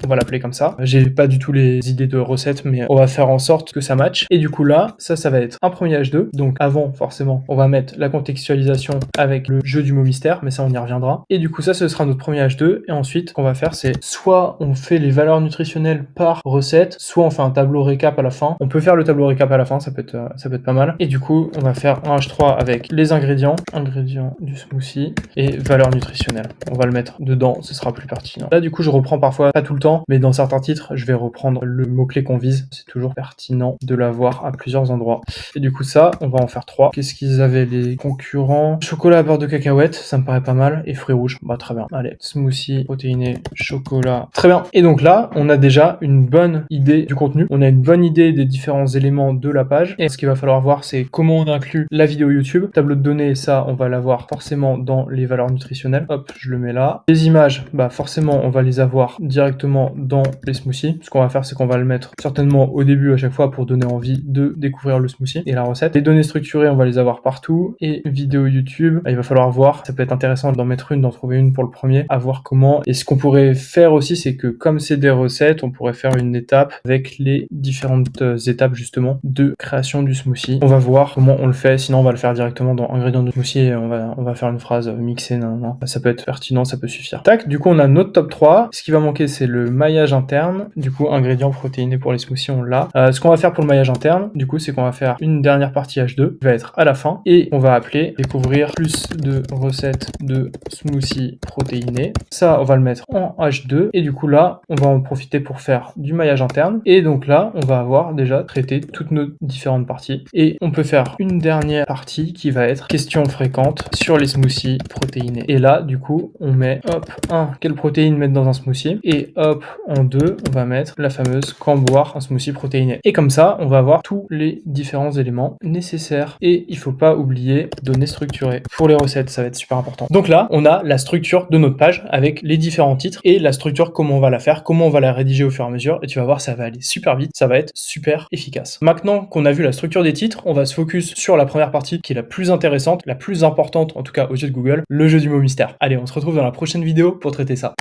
On va l'appeler comme ça. J'ai pas du tout les idées de recettes, mais on va faire en sorte que ça matche. Et du coup là, ça va être un premier H2. Donc avant, forcément, on va mettre la contextualisation avec le jeu du mot mystère, mais ça on y reviendra. Et du coup ça, ce sera notre premier H2. Et ensuite, ce qu'on va faire, c'est soit on fait les valeurs nutritionnelles par recette, soit on fait un tableau récap à la fin. On peut faire le tableau récap à la fin, ça peut être pas mal. Et du coup, on va faire un H3 avec les ingrédients du smoothie et valeurs nutritionnelles. On va le mettre dedans, ce sera plus pertinent. Là, du coup, je reprends parfois, pas tout le temps, mais dans certains titres, je vais reprendre le mot-clé qu'on vise. C'est toujours pertinent de l'avoir à plusieurs endroits. Et du coup, ça, on va en faire 3. Qu'est-ce qu'ils avaient les concurrents? Chocolat à beurre de cacahuète, ça me paraît pas mal. Et fruits rouges, très bien. Allez, smoothie protéiné, chocolat. Très bien. Et donc là, on a déjà une bonne idée du contenu. On a une bonne idée des différents éléments de la page. Et ce qu'il va falloir voir, c'est comment on inclut la vidéo YouTube. Tableau de données, ça, on va l'avoir forcément dans les valeurs nutritionnelles. Hop, je le mets là. Les images, forcément, on va les avoir directement dans les smoothies. Ce qu'on va faire, c'est qu'on va le mettre certainement au début à chaque fois pour donner envie de découvrir le smoothie et la recette. Les données structurées, on va les avoir partout. Et vidéo YouTube, il va falloir voir. Ça peut être intéressant d'en mettre une, d'en trouver une pour le premier, à voir comment. Et ce qu'on pourrait faire aussi, c'est que comme c'est des recettes, on pourrait faire une étape avec les différentes étapes justement de création du smoothie. On va voir comment on le fait. Sinon, on va le faire directement dans ingrédients de smoothie et on va faire une phrase mixée. Ça peut être pertinent, ça peut suffire. Tac, du coup, on a notre top 3. Ce qui va manquer, c'est le maillage interne. Du coup, ingrédients protéinés pour les smoothies, on l'a. Ce qu'on va faire pour le maillage interne, du coup, c'est qu'on va faire une dernière partie H2 qui va être à la fin et on va appeler découvrir plus de recettes de smoothies protéinés. Ça, on va le mettre en H2 et du coup là, on va en profiter pour faire du maillage interne et donc là, on va avoir déjà traité toutes nos différentes parties et on peut faire une dernière partie qui va être questions fréquentes sur les smoothies protéinés. Et là, du coup, on met hop, quelle protéine mettre dans un smoothie et hop, hop, en 2, on va mettre la fameuse quand boire un smoothie protéiné. Et comme ça, on va avoir tous les différents éléments nécessaires. Et il faut pas oublier données structurées pour les recettes, ça va être super important. Donc là, on a la structure de notre page avec les différents titres et la structure, comment on va la faire, comment on va la rédiger au fur et à mesure. Et tu vas voir, ça va aller super vite, ça va être super efficace. Maintenant qu'on a vu la structure des titres, on va se focus sur la première partie qui est la plus intéressante, la plus importante en tout cas aux yeux de Google, le jeu du mot mystère. Allez, on se retrouve dans la prochaine vidéo pour traiter ça.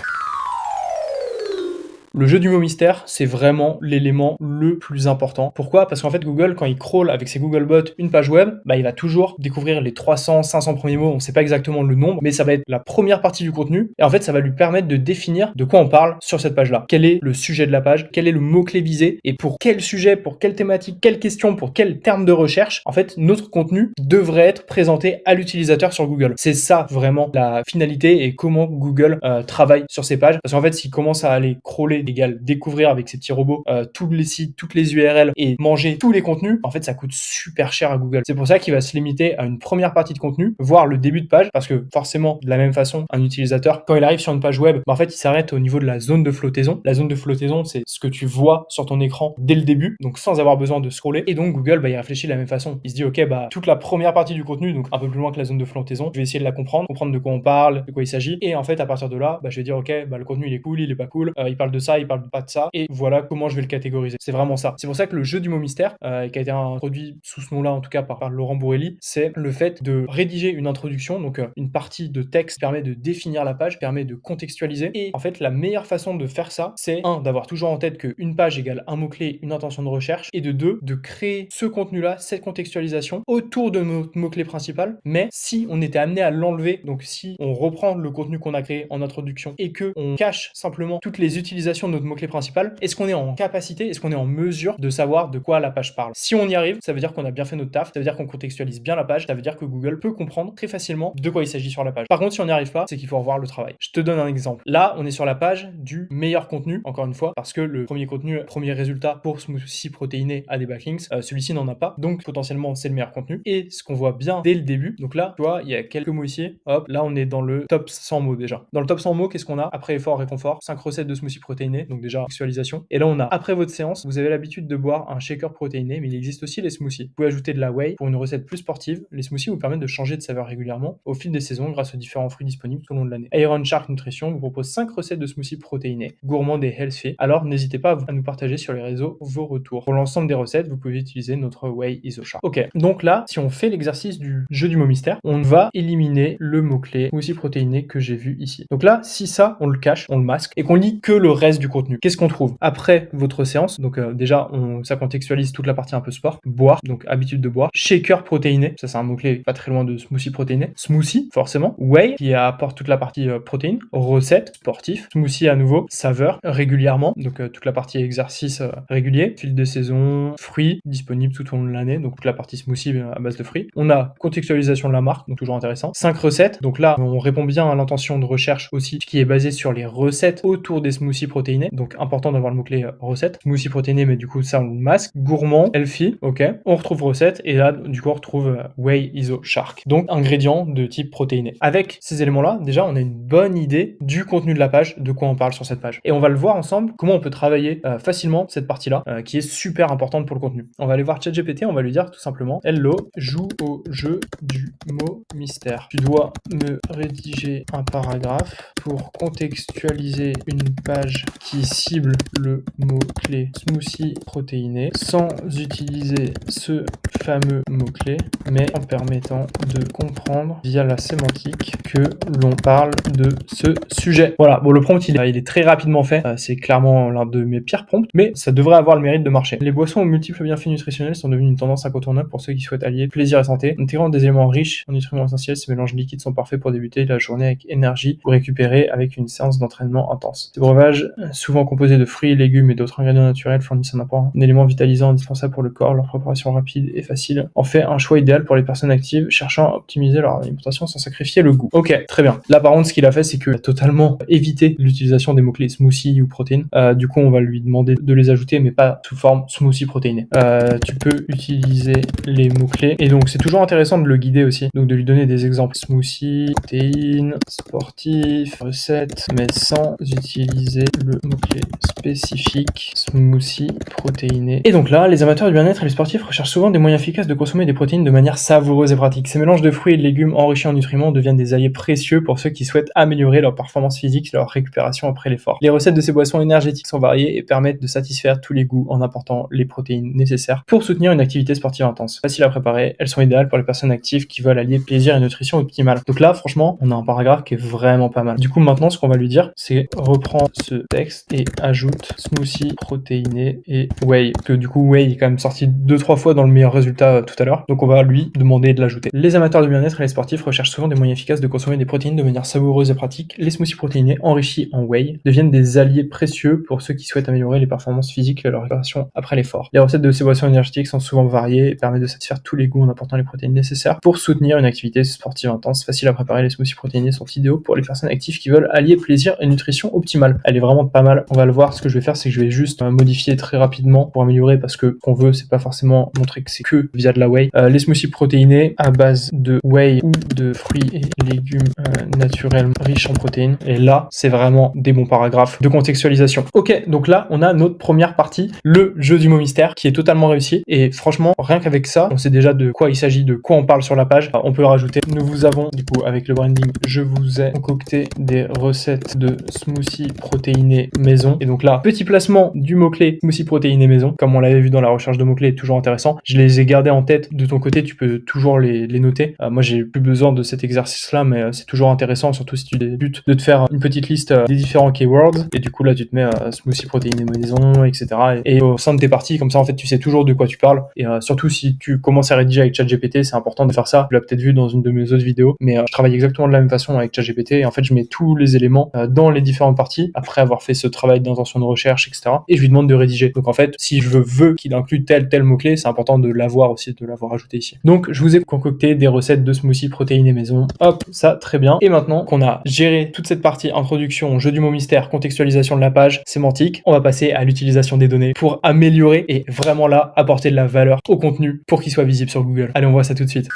Le jeu du mot mystère, c'est vraiment l'élément le plus important. Pourquoi? Parce qu'en fait, Google, quand il crawl avec ses Googlebots une page web, il va toujours découvrir les 300, 500 premiers mots. On ne sait pas exactement le nombre, mais ça va être la première partie du contenu. Et en fait, ça va lui permettre de définir de quoi on parle sur cette page-là. Quel est le sujet de la page? Quel est le mot-clé visé? Et pour quel sujet, pour quelle thématique, quelle question, pour quel terme de recherche, en fait, notre contenu devrait être présenté à l'utilisateur sur Google. C'est ça, vraiment, la finalité et comment Google travaille sur ces pages. Parce qu'en fait, s'il commence à aller crawler égale découvrir avec ces petits robots tous les sites, toutes les URL et manger tous les contenus, en fait ça coûte super cher à Google. C'est pour ça qu'il va se limiter à une première partie de contenu, voire le début de page, parce que forcément de la même façon, un utilisateur, quand il arrive sur une page web, en fait il s'arrête au niveau de la zone de flottaison. La zone de flottaison, c'est ce que tu vois sur ton écran dès le début, donc sans avoir besoin de scroller. Et donc Google, il réfléchit de la même façon. Il se dit ok, toute la première partie du contenu, donc un peu plus loin que la zone de flottaison, je vais essayer de la comprendre de quoi on parle, de quoi il s'agit. Et en fait à partir de là, je vais dire ok, le contenu il est cool, il est pas cool, il parle de ça, il parle pas de ça, et voilà comment je vais le catégoriser. C'est vraiment ça. C'est pour ça que le jeu du mot mystère, qui a été introduit sous ce nom-là, en tout cas par Laurent Bourrelli, c'est le fait de rédiger une introduction, donc une partie de texte permet de définir la page, permet de contextualiser, et en fait la meilleure façon de faire ça, c'est d'avoir toujours en tête qu'une page égale un mot-clé, une intention de recherche, et de deux, de créer ce contenu-là, cette contextualisation autour de notre mot-clé principal, mais si on était amené à l'enlever, donc si on reprend le contenu qu'on a créé en introduction et que on cache simplement toutes les utilisations de notre mot-clé principal, est-ce qu'on est en capacité, est-ce qu'on est en mesure de savoir de quoi la page parle? Si on y arrive, ça veut dire qu'on a bien fait notre taf, ça veut dire qu'on contextualise bien la page, ça veut dire que Google peut comprendre très facilement de quoi il s'agit sur la page. Par contre, si on n'y arrive pas, c'est qu'il faut revoir le travail. Je te donne un exemple. Là, on est sur la page du meilleur contenu, encore une fois, parce que le premier contenu, premier résultat pour smoothie protéiné a des backlinks, celui-ci n'en a pas, donc potentiellement c'est le meilleur contenu. Et ce qu'on voit bien dès le début, donc là, tu vois, il y a quelques mots ici, hop, là on est dans le top 100 mots déjà. Dans le top 100 mots, qu'est-ce qu'on a? Après effort, réconfort, 5 recettes de smoothie protéiné, donc déjà actualisation. Et là on a, après votre séance, vous avez l'habitude de boire un shaker protéiné, mais il existe aussi les smoothies. Vous pouvez ajouter de la whey pour une recette plus sportive. Les smoothies vous permettent de changer de saveur régulièrement au fil des saisons grâce aux différents fruits disponibles tout au long de l'année. Iron Shark Nutrition vous propose 5 recettes de smoothies protéinés, gourmands et healthy. Alors n'hésitez pas à nous partager sur les réseaux vos retours. Pour l'ensemble des recettes, vous pouvez utiliser notre Whey IsoShark. Ok, donc là, si on fait l'exercice du jeu du mot mystère, on va éliminer le mot-clé smoothie protéiné que j'ai vu ici. Donc là, si ça, on le cache, on le masque, et qu'on lit que le reste du contenu, qu'est-ce qu'on trouve? Après votre séance, donc déjà, ça contextualise toute la partie un peu sport, boire, donc habitude de boire, shaker protéiné, ça c'est un mot-clé pas très loin de smoothie protéiné, smoothie, forcément, whey, qui apporte toute la partie protéine, recette, sportif, smoothie à nouveau, saveur, régulièrement, donc toute la partie exercice régulier, fil de saison, fruits, disponibles tout au long de l'année, donc toute la partie smoothie à base de fruits. On a contextualisation de la marque, donc toujours intéressant. 5 recettes, donc là, on répond bien à l'intention de recherche aussi, qui est basée sur les recettes autour des smoothies protéinés, donc important d'avoir le mot-clé recette. Smoothie protéiné, mais du coup, ça, on le masque. Gourmand, healthy, ok. On retrouve recette, et là, du coup, on retrouve Whey IsoShark, donc ingrédients de type protéiné. Avec ces éléments-là, déjà, on a une bonne idée du contenu de la page, de quoi on parle sur cette page. Et on va le voir ensemble, comment on peut travailler facilement cette partie-là, qui est super importante pour le contenu. On va aller voir ChatGPT, on va lui dire tout simplement, hello, joue au jeu du mot mystère. Tu dois me rédiger un paragraphe pour contextualiser une page qui cible le mot-clé smoothie protéiné sans utiliser ce fameux mot-clé, mais en permettant de comprendre via la sémantique que l'on parle de ce sujet. Voilà, bon, le prompt il est très rapidement fait, c'est clairement l'un de mes pires prompts, mais ça devrait avoir le mérite de marcher. Les boissons aux multiples bienfaits nutritionnels sont devenues une tendance incontournable pour ceux qui souhaitent allier plaisir et santé. Intégrant des éléments riches en nutriments essentiels, ces mélanges liquides sont parfaits pour débuter la journée avec énergie ou récupérer avec une séance d'entraînement intense. Ces breuvages, souvent composés de fruits, légumes et d'autres ingrédients naturels, fournissent un apport, un élément vitalisant indispensable pour le corps. Leur préparation rapide et facile, en fait un choix idéal pour les personnes actives cherchant à optimiser leur alimentation sans sacrifier le goût. Ok, très bien. Là par contre, ce qu'il a fait, c'est qu'il a totalement évité l'utilisation des mots-clés smoothie ou protéines. Du coup, on va lui demander de les ajouter, mais pas sous forme smoothie protéiné. Tu peux utiliser les mots-clés. Et donc, c'est toujours intéressant de le guider aussi. Donc, de lui donner des exemples. Smoothie, protéines, sportif, recette, mais sans utiliser le mot-clé spécifique smoothie protéiné. Et donc là, les amateurs du bien-être et les sportifs recherchent souvent des moyens efficaces de consommer des protéines de manière savoureuse et pratique. Ces mélanges de fruits et de légumes enrichis en nutriments deviennent des alliés précieux pour ceux qui souhaitent améliorer leur performance physique et leur récupération après l'effort. Les recettes de ces boissons énergétiques sont variées et permettent de satisfaire tous les goûts en apportant les protéines nécessaires pour soutenir une activité sportive intense. Faciles à préparer, elles sont idéales pour les personnes actives qui veulent allier plaisir et nutrition optimale. Donc là, franchement, on a un paragraphe qui est vraiment pas mal. Du coup, maintenant, ce qu'on va lui dire, c'est reprends ce texte et ajoute smoothie protéiné et whey. Parce que du coup, whey est quand même sorti 2-3 fois dans le meilleur résultat tout à l'heure. Donc on va lui demander de l'ajouter. Les amateurs de bien-être et les sportifs recherchent souvent des moyens efficaces de consommer des protéines de manière savoureuse et pratique. Les smoothies protéinés enrichis en whey deviennent des alliés précieux pour ceux qui souhaitent améliorer les performances physiques et leur récupération après l'effort. Les recettes de ces boissons énergétiques sont souvent variées et permettent de satisfaire tous les goûts en apportant les protéines nécessaires pour soutenir une activité sportive intense. Facile à préparer, les smoothies protéinés sont idéaux pour les personnes actives qui veulent allier plaisir et nutrition optimale. Elle est vraiment pas mal. On va le voir. Ce que je vais faire, c'est que je vais juste modifier très rapidement pour améliorer, parce que ce qu'on veut, c'est pas forcément montrer que c'est que via de la whey. Les smoothies protéinés à base de whey ou de fruits et légumes naturels riches en protéines. Et là, c'est vraiment des bons paragraphes de contextualisation. Ok, donc là, on a notre première partie, le jeu du mot mystère, qui est totalement réussi. Et franchement, rien qu'avec ça, on sait déjà de quoi il s'agit, de quoi on parle sur la page. On peut rajouter. Nous vous avons, du coup, avec le branding, je vous ai concocté des recettes de smoothies protéinés maison. Et donc là, petit placement du mot-clé smoothie protéiné maison, comme on l'avait vu dans la recherche de mots-clés, toujours intéressant. Je les ai gardés en tête. De ton côté, tu peux toujours les noter. Moi, j'ai plus besoin de cet exercice-là, mais c'est toujours intéressant, surtout si tu débutes, de te faire une petite liste des différents keywords. Et du coup, là, tu te mets smoothie protéiné maison, etc. Et au sein de tes parties, comme ça, en fait, tu sais toujours de quoi tu parles. Et surtout, si tu commences à rédiger avec ChatGPT, c'est important de faire ça. Tu l'as peut-être vu dans une de mes autres vidéos, mais je travaille exactement de la même façon avec ChatGPT. Et en fait, je mets tous les éléments dans les différentes parties, après avoir fait ce travail d'intention de recherche, etc. Et je lui demande de rédiger. Donc en fait, si je veux qu'il inclue tel mot-clé, c'est important de l'avoir aussi, de l'avoir ajouté ici. Donc je vous ai concocté des recettes de smoothies protéinés maison. Hop, ça, très bien. Et maintenant qu'on a géré toute cette partie introduction, jeu du mot mystère, contextualisation de la page, sémantique, on va passer à l'utilisation des données pour améliorer et vraiment là, apporter de la valeur au contenu pour qu'il soit visible sur Google. Allez, on voit ça tout de suite.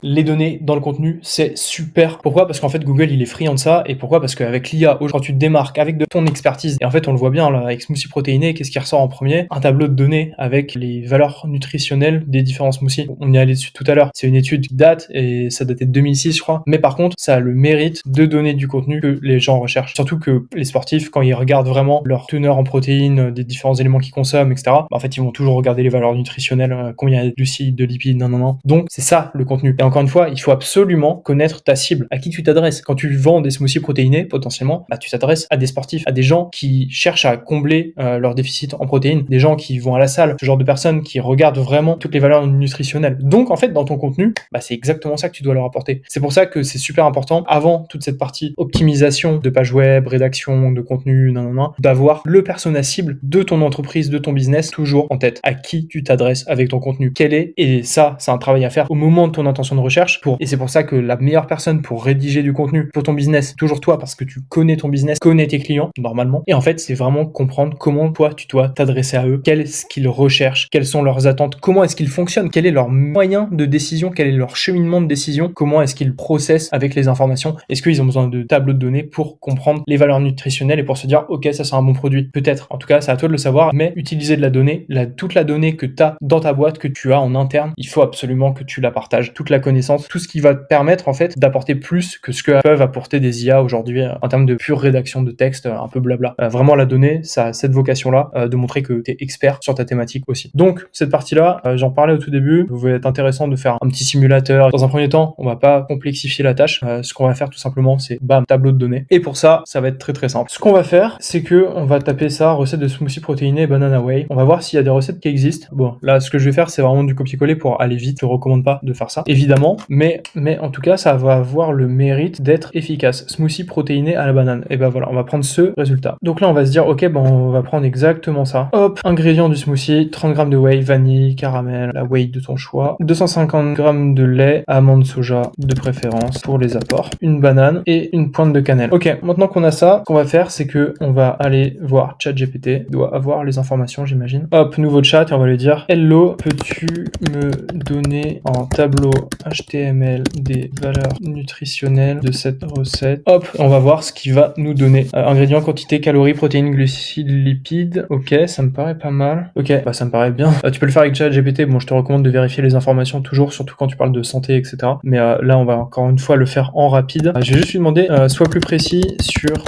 Les données dans le contenu, c'est super. Pourquoi? Parce qu'en fait, Google, il est friand de ça. Et pourquoi? Parce qu'avec l'IA, quand tu te démarques avec de ton expertise, et en fait, on le voit bien là, avec smoothie protéiné, qu'est-ce qui ressort en premier? Un tableau de données avec les valeurs nutritionnelles des différents smoothies. On y allait dessus tout à l'heure. C'est une étude qui date, et ça datait de 2006, je crois. Mais par contre, ça a le mérite de donner du contenu que les gens recherchent. Surtout que les sportifs, quand ils regardent vraiment leur teneur en protéines, des différents éléments qu'ils consomment, etc., en fait, ils vont toujours regarder les valeurs nutritionnelles, combien il y a de glucides, de lipides, non. Donc, c'est ça, le contenu. Et encore une fois, il faut absolument connaître ta cible, à qui tu t'adresses. Quand tu vends des smoothies protéinés, potentiellement, tu t'adresses à des sportifs, à des gens qui cherchent à combler leur déficit en protéines, des gens qui vont à la salle, ce genre de personnes qui regardent vraiment toutes les valeurs nutritionnelles. Donc, en fait, dans ton contenu, c'est exactement ça que tu dois leur apporter. C'est pour ça que c'est super important, avant toute cette partie optimisation de page web, rédaction de contenu, d'avoir le persona cible de ton entreprise, de ton business, toujours en tête. À qui tu t'adresses avec ton contenu, quel est, et ça, c'est un travail à faire au moment de ton intention de recherche. Et c'est pour ça que la meilleure personne pour rédiger du contenu pour ton business, toujours toi, parce que tu connais ton business, connais tes clients, normalement. Et en fait, c'est vraiment comprendre comment toi, tu dois t'adresser à eux, qu'est-ce qu'ils recherchent, quelles sont leurs attentes, comment est-ce qu'ils fonctionnent, quel est leur moyen de décision, quel est leur cheminement de décision, comment est-ce qu'ils processent avec les informations, est-ce qu'ils ont besoin de tableaux de données pour comprendre les valeurs nutritionnelles et pour se dire, ok, ça c'est un bon produit. Peut-être, en tout cas, c'est à toi de le savoir, mais utiliser de la donnée, toute la donnée que tu as dans ta boîte, que tu as en interne, il faut absolument que tu la partages, toute la connaissance, tout ce qui va te permettre en fait d'apporter plus que ce que peuvent apporter des IA aujourd'hui en termes de pure rédaction de texte, un peu blabla. Vraiment la donnée, ça a cette vocation-là de montrer que tu es expert sur ta thématique aussi. Donc cette partie-là, j'en parlais au tout début, il va être intéressant de faire un petit simulateur. Dans un premier temps, on va pas complexifier la tâche. Ce qu'on va faire tout simplement, c'est bam, tableau de données. Et pour ça, ça va être très très simple. Ce qu'on va faire, c'est que on va taper ça, recette de smoothie protéiné banana whey. On va voir s'il y a des recettes qui existent. Bon, là, ce que je vais faire, c'est vraiment du copier-coller pour aller vite. Je te recommande pas de faire ça. Évidemment, évidemment, mais en tout cas, ça va avoir le mérite d'être efficace. Smoothie protéiné à la banane. Et ben voilà, on va prendre ce résultat. Donc là, on va se dire, ok, ben on va prendre exactement ça. Hop, ingrédients du smoothie, 30 g de whey, vanille, caramel, la whey de ton choix, 250 g de lait, amandes, soja de préférence pour les apports, une banane et une pointe de cannelle. Ok, maintenant qu'on a ça, ce qu'on va faire, c'est que on va aller voir ChatGPT. Il doit avoir les informations, j'imagine. Hop, nouveau chat, et on va lui dire, hello, peux-tu me donner en tableau HTML des valeurs nutritionnelles de cette recette? Hop, on va voir ce qu'il va nous donner. Ingrédients, quantité, calories, protéines, glucides, lipides. Ok, ça me paraît pas mal. Ok, bah ça me paraît bien. Tu peux le faire avec ChatGPT. Bon, je te recommande de vérifier les informations toujours, surtout quand tu parles de santé, etc. Mais là, on va encore une fois le faire en rapide. Je vais juste lui demander, sois plus précis sur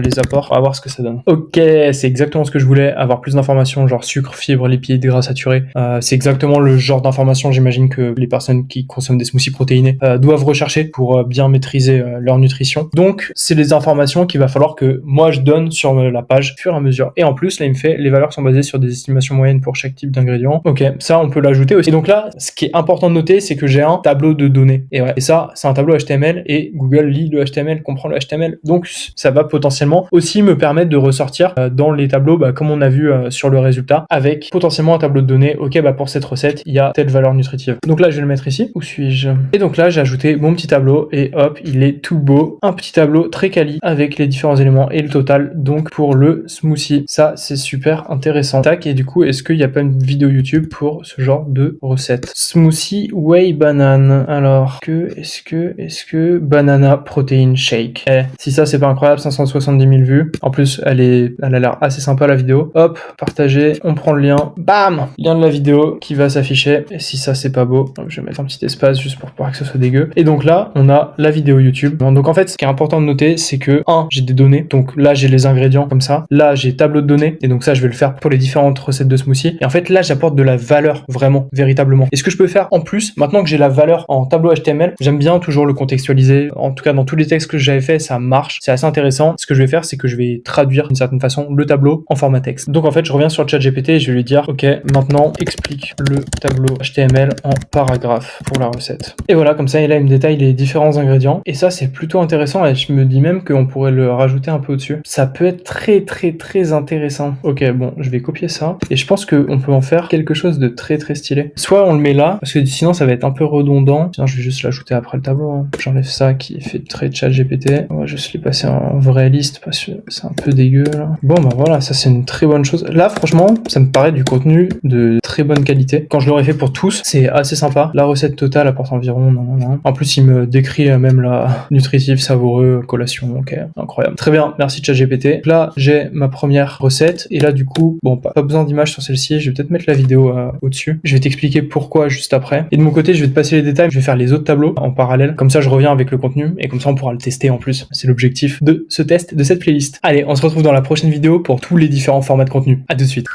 les apports. On va voir ce que ça donne. Ok, c'est exactement ce que je voulais. Avoir plus d'informations, genre sucre, fibres, lipides, gras saturés. C'est exactement le genre d'informations, j'imagine, que les personnes qui consomment des smoothies protéinés doivent rechercher pour bien maîtriser leur nutrition. Donc, c'est les informations qu'il va falloir que moi je donne sur la page au fur et à mesure. Et en plus, là, il me fait les valeurs sont basées sur des estimations moyennes pour chaque type d'ingrédient. Ok, ça, on peut l'ajouter aussi. Et donc là, ce qui est important de noter, c'est que j'ai un tableau de données. Et ouais, et ça, c'est un tableau HTML et Google lit le HTML, comprend le HTML. Donc, ça va potentiellement aussi me permettre de ressortir dans les tableaux, comme on a vu sur le résultat, avec potentiellement un tableau de données. Ok, pour cette recette, il y a telle valeur nutritive. Donc là, je vais le mettre ici. Où suis-je? Et donc là, j'ai ajouté mon petit tableau et hop, il est tout beau. Un petit tableau très quali avec les différents éléments et le total. Donc pour le smoothie, ça c'est super intéressant. Tac, et du coup, est-ce qu'il n'y a pas une vidéo YouTube pour ce genre de recette? Smoothie whey banane. Alors, est-ce que banana protein shake? Si ça c'est pas incroyable, 570 000 vues. En plus, elle a l'air assez sympa la vidéo. Hop, partager, on prend le lien. Bam! Lien de la vidéo qui va s'afficher. Et si ça c'est pas beau, je vais mettre un petit espace juste pour pas que ce soit dégueu. Et donc là, on a la vidéo YouTube. Donc en fait, ce qui est important de noter, c'est que j'ai des données. Donc là, j'ai les ingrédients comme ça. Là, j'ai tableau de données. Et donc ça, je vais le faire pour les différentes recettes de smoothie. Et en fait, là, j'apporte de la valeur vraiment, véritablement. Et ce que je peux faire en plus, maintenant que j'ai la valeur en tableau HTML, j'aime bien toujours le contextualiser. En tout cas, dans tous les textes que j'avais fait, ça marche. C'est assez intéressant. Ce que je vais faire, c'est que je vais traduire d'une certaine façon le tableau en format texte. Donc en fait, je reviens sur le ChatGPT et je vais lui dire, ok, maintenant explique le tableau HTML en paragraphe pour la recette. Et voilà, comme ça, et là, il me détaille les différents ingrédients. Et ça, c'est plutôt intéressant. Et je me dis même qu'on pourrait le rajouter un peu au-dessus. Ça peut être très, très, très intéressant. Ok, bon, je vais copier ça. Et je pense qu'on peut en faire quelque chose de très, très stylé. Soit on le met là, parce que sinon, ça va être un peu redondant. Sinon, je vais juste l'ajouter après le tableau. Hein. J'enlève ça qui fait très ChatGPT. On va juste les passer en vraie liste parce que c'est un peu dégueu, là. Bon, voilà, ça, c'est une très bonne chose. Là, franchement, ça me paraît du contenu de très bonne qualité. Quand je l'aurais fait pour tous, c'est assez sympa. La recette totale apporte environ, non. En plus, il me décrit même la nutritive, savoureux, collation, ok, incroyable. Très bien, merci ChatGPT. Là, j'ai ma première recette, et là, du coup, bon, pas besoin d'image sur celle-ci, je vais peut-être mettre la vidéo au-dessus. Je vais t'expliquer pourquoi juste après. Et de mon côté, je vais te passer les détails, je vais faire les autres tableaux en parallèle. Comme ça, je reviens avec le contenu, et comme ça, on pourra le tester en plus. C'est l'objectif de ce test, de cette playlist. Allez, on se retrouve dans la prochaine vidéo pour tous les différents formats de contenu. À tout de suite.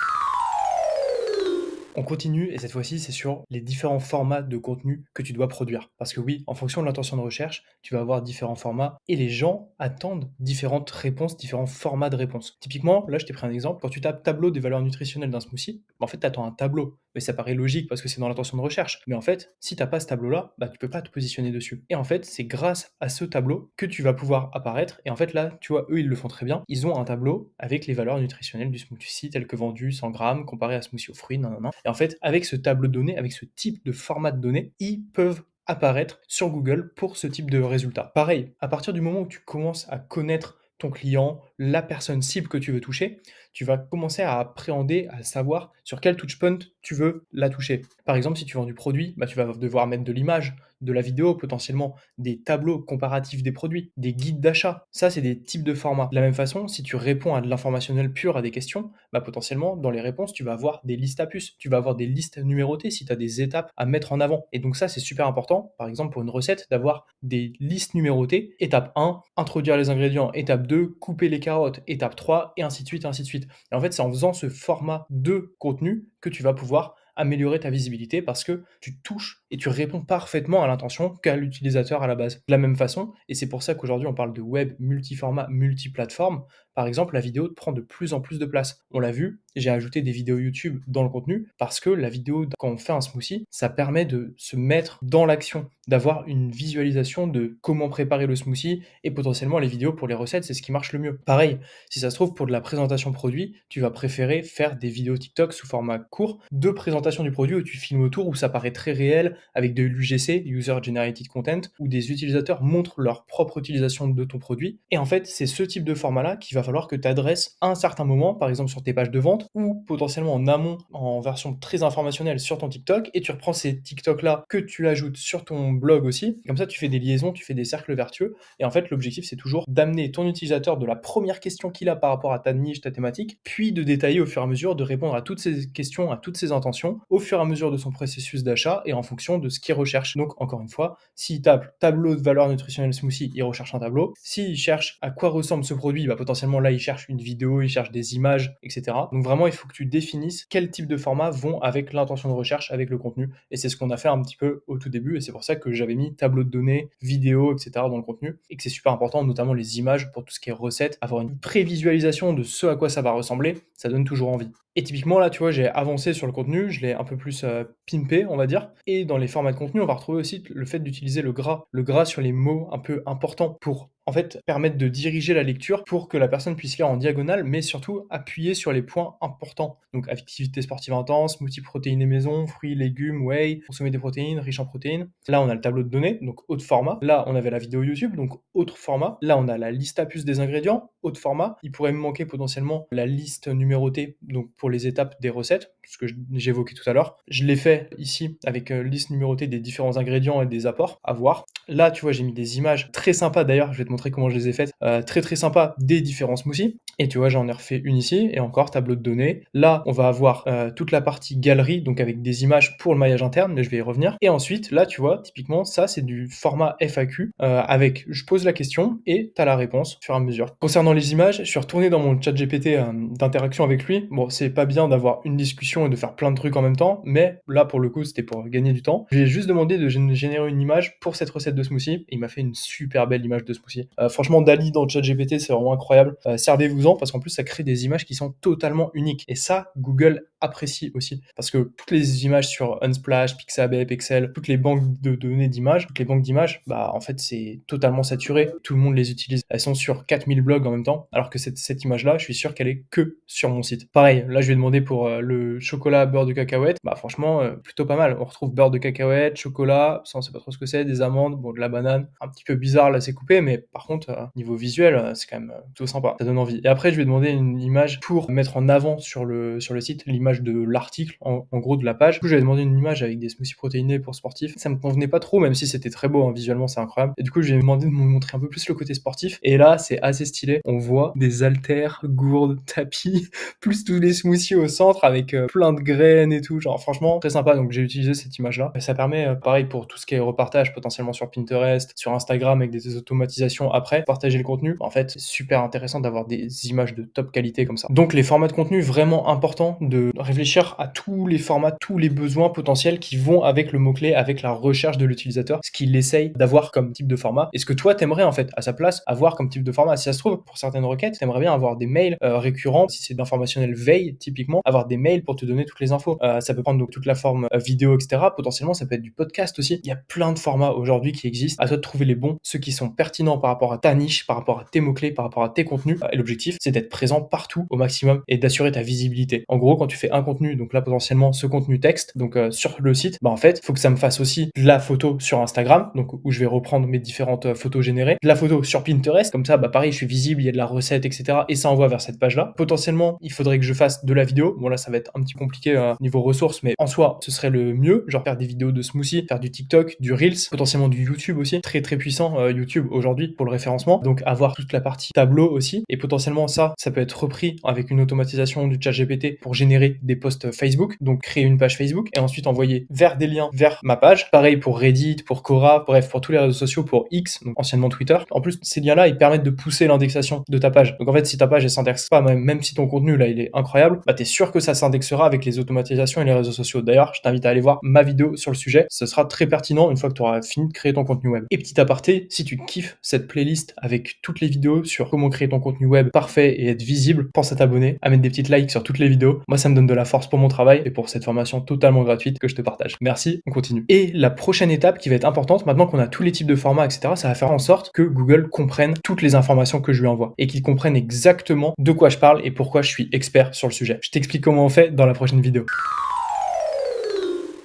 On continue et cette fois-ci, c'est sur les différents formats de contenu que tu dois produire. Parce que oui, en fonction de l'intention de recherche, tu vas avoir différents formats et les gens attendent différentes réponses, différents formats de réponses. Typiquement, là, je t'ai pris un exemple. Quand tu tapes tableau des valeurs nutritionnelles d'un smoothie, en fait, tu attends un tableau. Mais ça paraît logique parce que c'est dans l'intention de recherche. Mais en fait, si tu n'as pas ce tableau-là, tu peux pas te positionner dessus. Et en fait, c'est grâce à ce tableau que tu vas pouvoir apparaître. Et en fait, là, tu vois, eux, ils le font très bien. Ils ont un tableau avec les valeurs nutritionnelles du smoothie tel que vendu 100 grammes comparé à smoothie aux fruits, nanana. Et en fait, avec ce tableau de données, avec ce type de format de données, ils peuvent apparaître sur Google pour ce type de résultat. Pareil, à partir du moment où tu commences à connaître ton client, la personne cible que tu veux toucher, tu vas commencer à appréhender, à savoir sur quel touchpoint tu veux la toucher. Par exemple, si tu vends du produit, tu vas devoir mettre de l'image, de la vidéo potentiellement, des tableaux comparatifs des produits, des guides d'achat. Ça, c'est des types de formats. De la même façon, si tu réponds à de l'informationnel pur à des questions, potentiellement, dans les réponses, tu vas avoir des listes à puces, tu vas avoir des listes numérotées si tu as des étapes à mettre en avant. Et donc ça, c'est super important, par exemple, pour une recette, d'avoir des listes numérotées. Étape 1, introduire les ingrédients. Étape 2, couper les carottes. Étape 3, et ainsi de suite, ainsi de suite. Et en fait, c'est en faisant ce format de contenu que tu vas pouvoir améliorer ta visibilité parce que tu touches et tu réponds parfaitement à l'intention qu'a l'utilisateur à la base. De la même façon, et c'est pour ça qu'aujourd'hui on parle de web multiformat, multiplateforme, par exemple, la vidéo prend de plus en plus de place. On l'a vu, j'ai ajouté des vidéos YouTube dans le contenu parce que la vidéo, quand on fait un smoothie, ça permet de se mettre dans l'action, d'avoir une visualisation de comment préparer le smoothie et potentiellement les vidéos pour les recettes, c'est ce qui marche le mieux. Pareil, si ça se trouve, pour de la présentation produit, tu vas préférer faire des vidéos TikTok sous format court de présentation du produit où tu filmes autour, où ça paraît très réel, avec de l'UGC, User Generated Content, où des utilisateurs montrent leur propre utilisation de ton produit. Et en fait, c'est ce type de format-là qu'il va falloir que tu adresses à un certain moment, par exemple sur tes pages de vente, ou potentiellement en amont, en version très informationnelle sur ton TikTok, et tu reprends ces TikTok-là que tu ajoutes sur ton blog aussi. Comme ça, tu fais des liaisons, tu fais des cercles vertueux. Et en fait, l'objectif, c'est toujours d'amener ton utilisateur de la première question qu'il a par rapport à ta niche, ta thématique, puis de détailler au fur et à mesure, de répondre à toutes ces questions, à toutes ces intentions, au fur et à mesure de son processus d'achat et en fonction de ce qu'il recherche. Donc, encore une fois, s'il tape tableau de valeur nutritionnelle smoothie, il recherche un tableau. S'il cherche à quoi ressemble ce produit, bah, potentiellement là, il cherche une vidéo, il cherche des images, etc. Donc vraiment, il faut que tu définisses quel type de format vont avec l'intention de recherche, avec le contenu. Et c'est ce qu'on a fait un petit peu au tout début. Et c'est pour ça que j'avais mis tableau de données, vidéo, etc. dans le contenu. Et que c'est super important, notamment les images pour tout ce qui est recettes. Avoir une prévisualisation de ce à quoi ça va ressembler, ça donne toujours envie. Et typiquement, là, tu vois, j'ai avancé sur le contenu, je l'ai un peu plus pimpé, on va dire. Et dans les formats de contenu, on va retrouver aussi le fait d'utiliser le gras sur les mots un peu importants pour, en fait, permettre de diriger la lecture pour que la personne puisse lire en diagonale, mais surtout appuyer sur les points importants. Donc, activité sportive intense, multiprotéines et maison, fruits, légumes, whey, consommer des protéines, riches en protéines. Là, on a le tableau de données, donc haut format. Là, on avait la vidéo YouTube, donc autre format. Là, on a la liste à puce des ingrédients, haut format. Il pourrait me manquer potentiellement la liste numérotée, donc pour les étapes des recettes, ce que j'évoquais tout à l'heure. Je l'ai fait ici avec liste numérotée des différents ingrédients et des apports à voir. Là, tu vois, j'ai mis des images très sympas d'ailleurs, je vais te montrer comment je les ai faites, très très sympas des différents smoothies. Et tu vois, j'en ai refait une ici, et encore tableau de données. Là, on va avoir toute la partie galerie, donc avec des images pour le maillage interne, mais je vais y revenir. Et ensuite, là, tu vois, typiquement, ça, c'est du format FAQ, avec je pose la question et tu as la réponse au fur et à mesure. Concernant les images, je suis retourné dans mon chat GPT d'interaction avec lui. Bon, c'est pas bien d'avoir une discussion et de faire plein de trucs en même temps, mais là, pour le coup, c'était pour gagner du temps. Je lui ai juste demandé de générer une image pour cette recette de smoothie, et il m'a fait une super belle image de smoothie. Franchement, Dali dans le chat GPT, c'est vraiment incroyable. Servez-vous-en, parce qu'en plus, ça crée des images qui sont totalement uniques. Et ça, Google apprécie aussi. Parce que toutes les images sur Unsplash, Pixabay, Pexel, toutes les banques de données d'images, toutes les banques d'images, bah, en fait, c'est totalement saturé. Tout le monde les utilise. Elles sont sur 4000 blogs en même temps. Alors que cette image-là, je suis sûr qu'elle est que sur mon site. Pareil, là, je vais demander pour le chocolat beurre de cacahuète. Bah, franchement, plutôt pas mal. On retrouve beurre de cacahuète, chocolat, ça, on sait pas trop ce que c'est, des amandes, bon, de la banane. Un petit peu bizarre, là, c'est coupé, mais par contre, niveau visuel, c'est quand même plutôt sympa. Ça donne envie. Et après, je vais demander une image pour mettre en avant sur le site l'image de l'article, en gros de la page. Du coup, j'avais demandé une image avec des smoothies protéinés pour sportifs. Ça me convenait pas trop, même si c'était très beau, hein, visuellement, c'est incroyable. Et du coup, j'ai demandé de me montrer un peu plus le côté sportif. Et là, c'est assez stylé. On voit des haltères, gourdes, tapis, plus tous les smoothies au centre avec plein de graines et tout. Genre, franchement, très sympa. Donc, j'ai utilisé cette image-là. Et ça permet, pareil, pour tout ce qui est repartage, potentiellement sur Pinterest, sur Instagram, avec des automatisations après, partager le contenu. En fait, c'est super intéressant d'avoir des images de top qualité comme ça. Donc, les formats de contenu, vraiment important de réfléchir à tous les formats, tous les besoins potentiels qui vont avec le mot-clé, avec la recherche de l'utilisateur, ce qu'il essaye d'avoir comme type de format. Et ce que toi, t'aimerais, en fait, à sa place, avoir comme type de format. Si ça se trouve, pour certaines requêtes, t'aimerais bien avoir des mails récurrents. Si c'est d'informationnel veille, typiquement, avoir des mails pour te donner toutes les infos. Ça peut prendre donc toute la forme vidéo, etc. Potentiellement, ça peut être du podcast aussi. Il y a plein de formats aujourd'hui qui existent. À toi de trouver les bons, ceux qui sont pertinents par rapport à ta niche, par rapport à tes mots-clés, par rapport à tes contenus. Et l'objectif, c'est d'être présent partout au maximum et d'assurer ta visibilité. En gros, quand tu fais un contenu, donc là potentiellement ce contenu texte, donc sur le site, bah en fait, il faut que ça me fasse aussi de la photo sur Instagram, donc où je vais reprendre mes différentes photos générées, de la photo sur Pinterest, comme ça, bah pareil, je suis visible, il y a de la recette, etc. Et ça envoie vers cette page-là. Potentiellement, il faudrait que je fasse de la vidéo. Bon là, ça va être un petit compliqué niveau ressources, mais en soi, ce serait le mieux. Genre faire des vidéos de smoothie, faire du TikTok, du Reels, potentiellement du YouTube aussi, très très puissant YouTube aujourd'hui. pour le référencement, donc avoir toute la partie tableau aussi, et potentiellement ça peut être repris avec une automatisation du chat GPT pour générer des posts Facebook, donc créer une page Facebook, et ensuite envoyer vers des liens vers ma page. Pareil pour Reddit, pour Quora, bref, pour tous les réseaux sociaux, pour X, donc anciennement Twitter. En plus, ces liens-là, ils permettent de pousser l'indexation de ta page. Donc en fait, si ta page, elle s'indexe pas, même si ton contenu, là, il est incroyable, bah t'es sûr que ça s'indexera avec les automatisations et les réseaux sociaux. D'ailleurs, je t'invite à aller voir ma vidéo sur le sujet. Ce sera très pertinent une fois que tu auras fini de créer ton contenu web. Et petit aparté, si tu kiffes cette playlist avec toutes les vidéos sur comment créer ton contenu web parfait et être visible, pense à t'abonner, à mettre des petites likes sur toutes les vidéos. Moi, ça me donne de la force pour mon travail et pour cette formation totalement gratuite que je te partage. Merci, on continue. Et la prochaine étape qui va être importante, maintenant qu'on a tous les types de formats, etc., ça va faire en sorte que Google comprenne toutes les informations que je lui envoie et qu'il comprenne exactement de quoi je parle et pourquoi je suis expert sur le sujet. Je t'explique comment on fait dans la prochaine vidéo.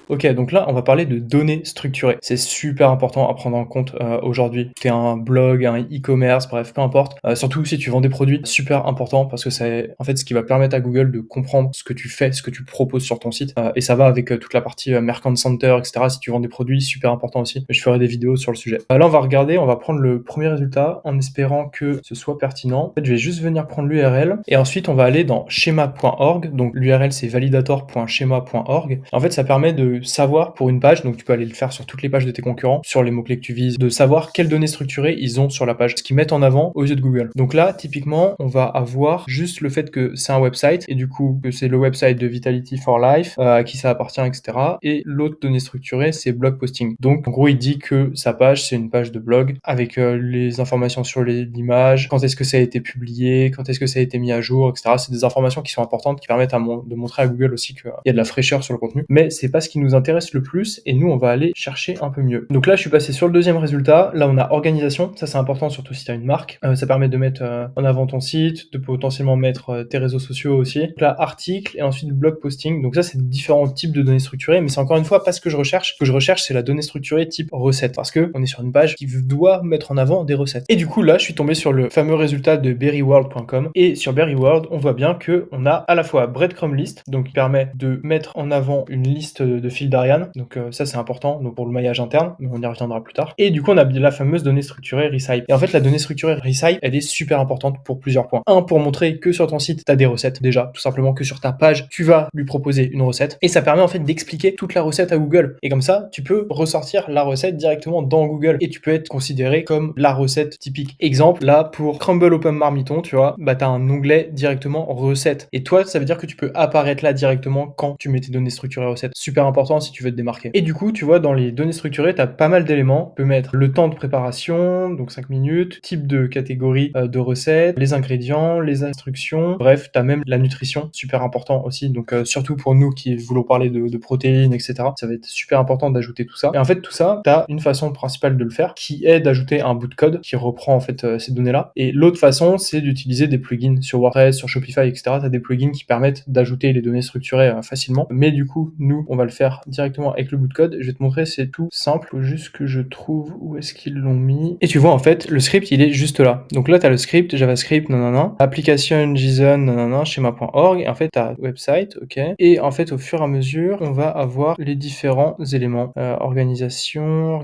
Ok, donc là, on va parler de données structurées. C'est super important à prendre en compte aujourd'hui. T'es un blog, un e-commerce, bref, peu importe. Surtout si tu vends des produits, super important parce que c'est en fait ce qui va permettre à Google de comprendre ce que tu fais, ce que tu proposes sur ton site. Et ça va avec toute la partie Merchant Center, etc. Si tu vends des produits, super important aussi. Je ferai des vidéos sur le sujet. Là, on va regarder, on va prendre le premier résultat en espérant que ce soit pertinent. En fait, je vais juste venir prendre l'URL et ensuite on va aller dans schema.org. Donc l'URL c'est validator.schema.org. En fait, ça permet de savoir pour une page, donc tu peux aller le faire sur toutes les pages de tes concurrents, sur les mots-clés que tu vises, de savoir quelles données structurées ils ont sur la page, ce qu'ils mettent en avant aux yeux de Google. Donc là, typiquement, on va avoir juste le fait que c'est un website, et du coup, que c'est le website de Vitality for Life, à qui ça appartient, etc. Et l'autre donnée structurée, c'est blog posting. Donc, en gros, il dit que sa page, c'est une page de blog, avec les informations sur l'image, quand est-ce que ça a été publié, quand est-ce que ça a été mis à jour, etc. C'est des informations qui sont importantes, qui permettent de montrer à Google aussi qu'il y a de la fraîcheur sur le contenu, mais c'est pas ce qui nous intéresse le plus et nous on va aller chercher un peu mieux. Donc là je suis passé sur le deuxième résultat, là on a organisation, ça c'est important surtout si tu as une marque, ça permet de mettre en avant ton site, de potentiellement mettre tes réseaux sociaux aussi. Donc là article et ensuite blog posting, donc ça c'est différents types de données structurées, mais c'est encore une fois pas ce que je recherche. Ce que je recherche c'est la donnée structurée type recette, parce que on est sur une page qui doit mettre en avant des recettes. Et du coup là je suis tombé sur le fameux résultat de berryworld.com et sur berryworld on voit bien que on a à la fois breadcrumb list, donc qui permet de mettre en avant une liste de fils d'Ariane, donc ça c'est important donc pour le maillage interne, mais on y reviendra plus tard. Et du coup on a la fameuse donnée structurée Recipe. Et en fait la donnée structurée Recipe elle est super importante pour plusieurs points. Un, pour montrer que sur ton site tu as des recettes déjà, tout simplement que sur ta page tu vas lui proposer une recette, et ça permet en fait d'expliquer toute la recette à Google, et comme ça tu peux ressortir la recette directement dans Google et tu peux être considéré comme la recette typique. Exemple, là pour crumble aux pommes marmiton, tu vois, bah t'as un onglet directement recette, et toi ça veut dire que tu peux apparaître là directement quand tu mets tes données structurées recettes. Super important si tu veux te démarquer. Et du coup, tu vois, dans les données structurées, tu as pas mal d'éléments. Tu peux mettre le temps de préparation, donc 5 minutes, type de catégorie de recettes, les ingrédients, les instructions. Bref, tu as même la nutrition, super important aussi. Donc, surtout pour nous qui voulons parler de protéines, etc., ça va être super important d'ajouter tout ça. Et en fait, tout ça, tu as une façon principale de le faire qui est d'ajouter un bout de code qui reprend en fait ces données-là. Et l'autre façon, c'est d'utiliser des plugins sur WordPress, sur Shopify, etc. Tu as des plugins qui permettent d'ajouter les données structurées facilement. Mais du coup, nous, on va le faire directement avec le bout de code. Je vais te montrer, c'est tout simple. Faut juste que je trouve où est-ce qu'ils l'ont mis. Et tu vois, en fait, le script, il est juste là. Donc là, tu as le script, JavaScript, nanana, application JSON, nanana, schema.org. Et en fait, tu as website, ok. Et en fait, au fur et à mesure, on va avoir les différents éléments. Organisation,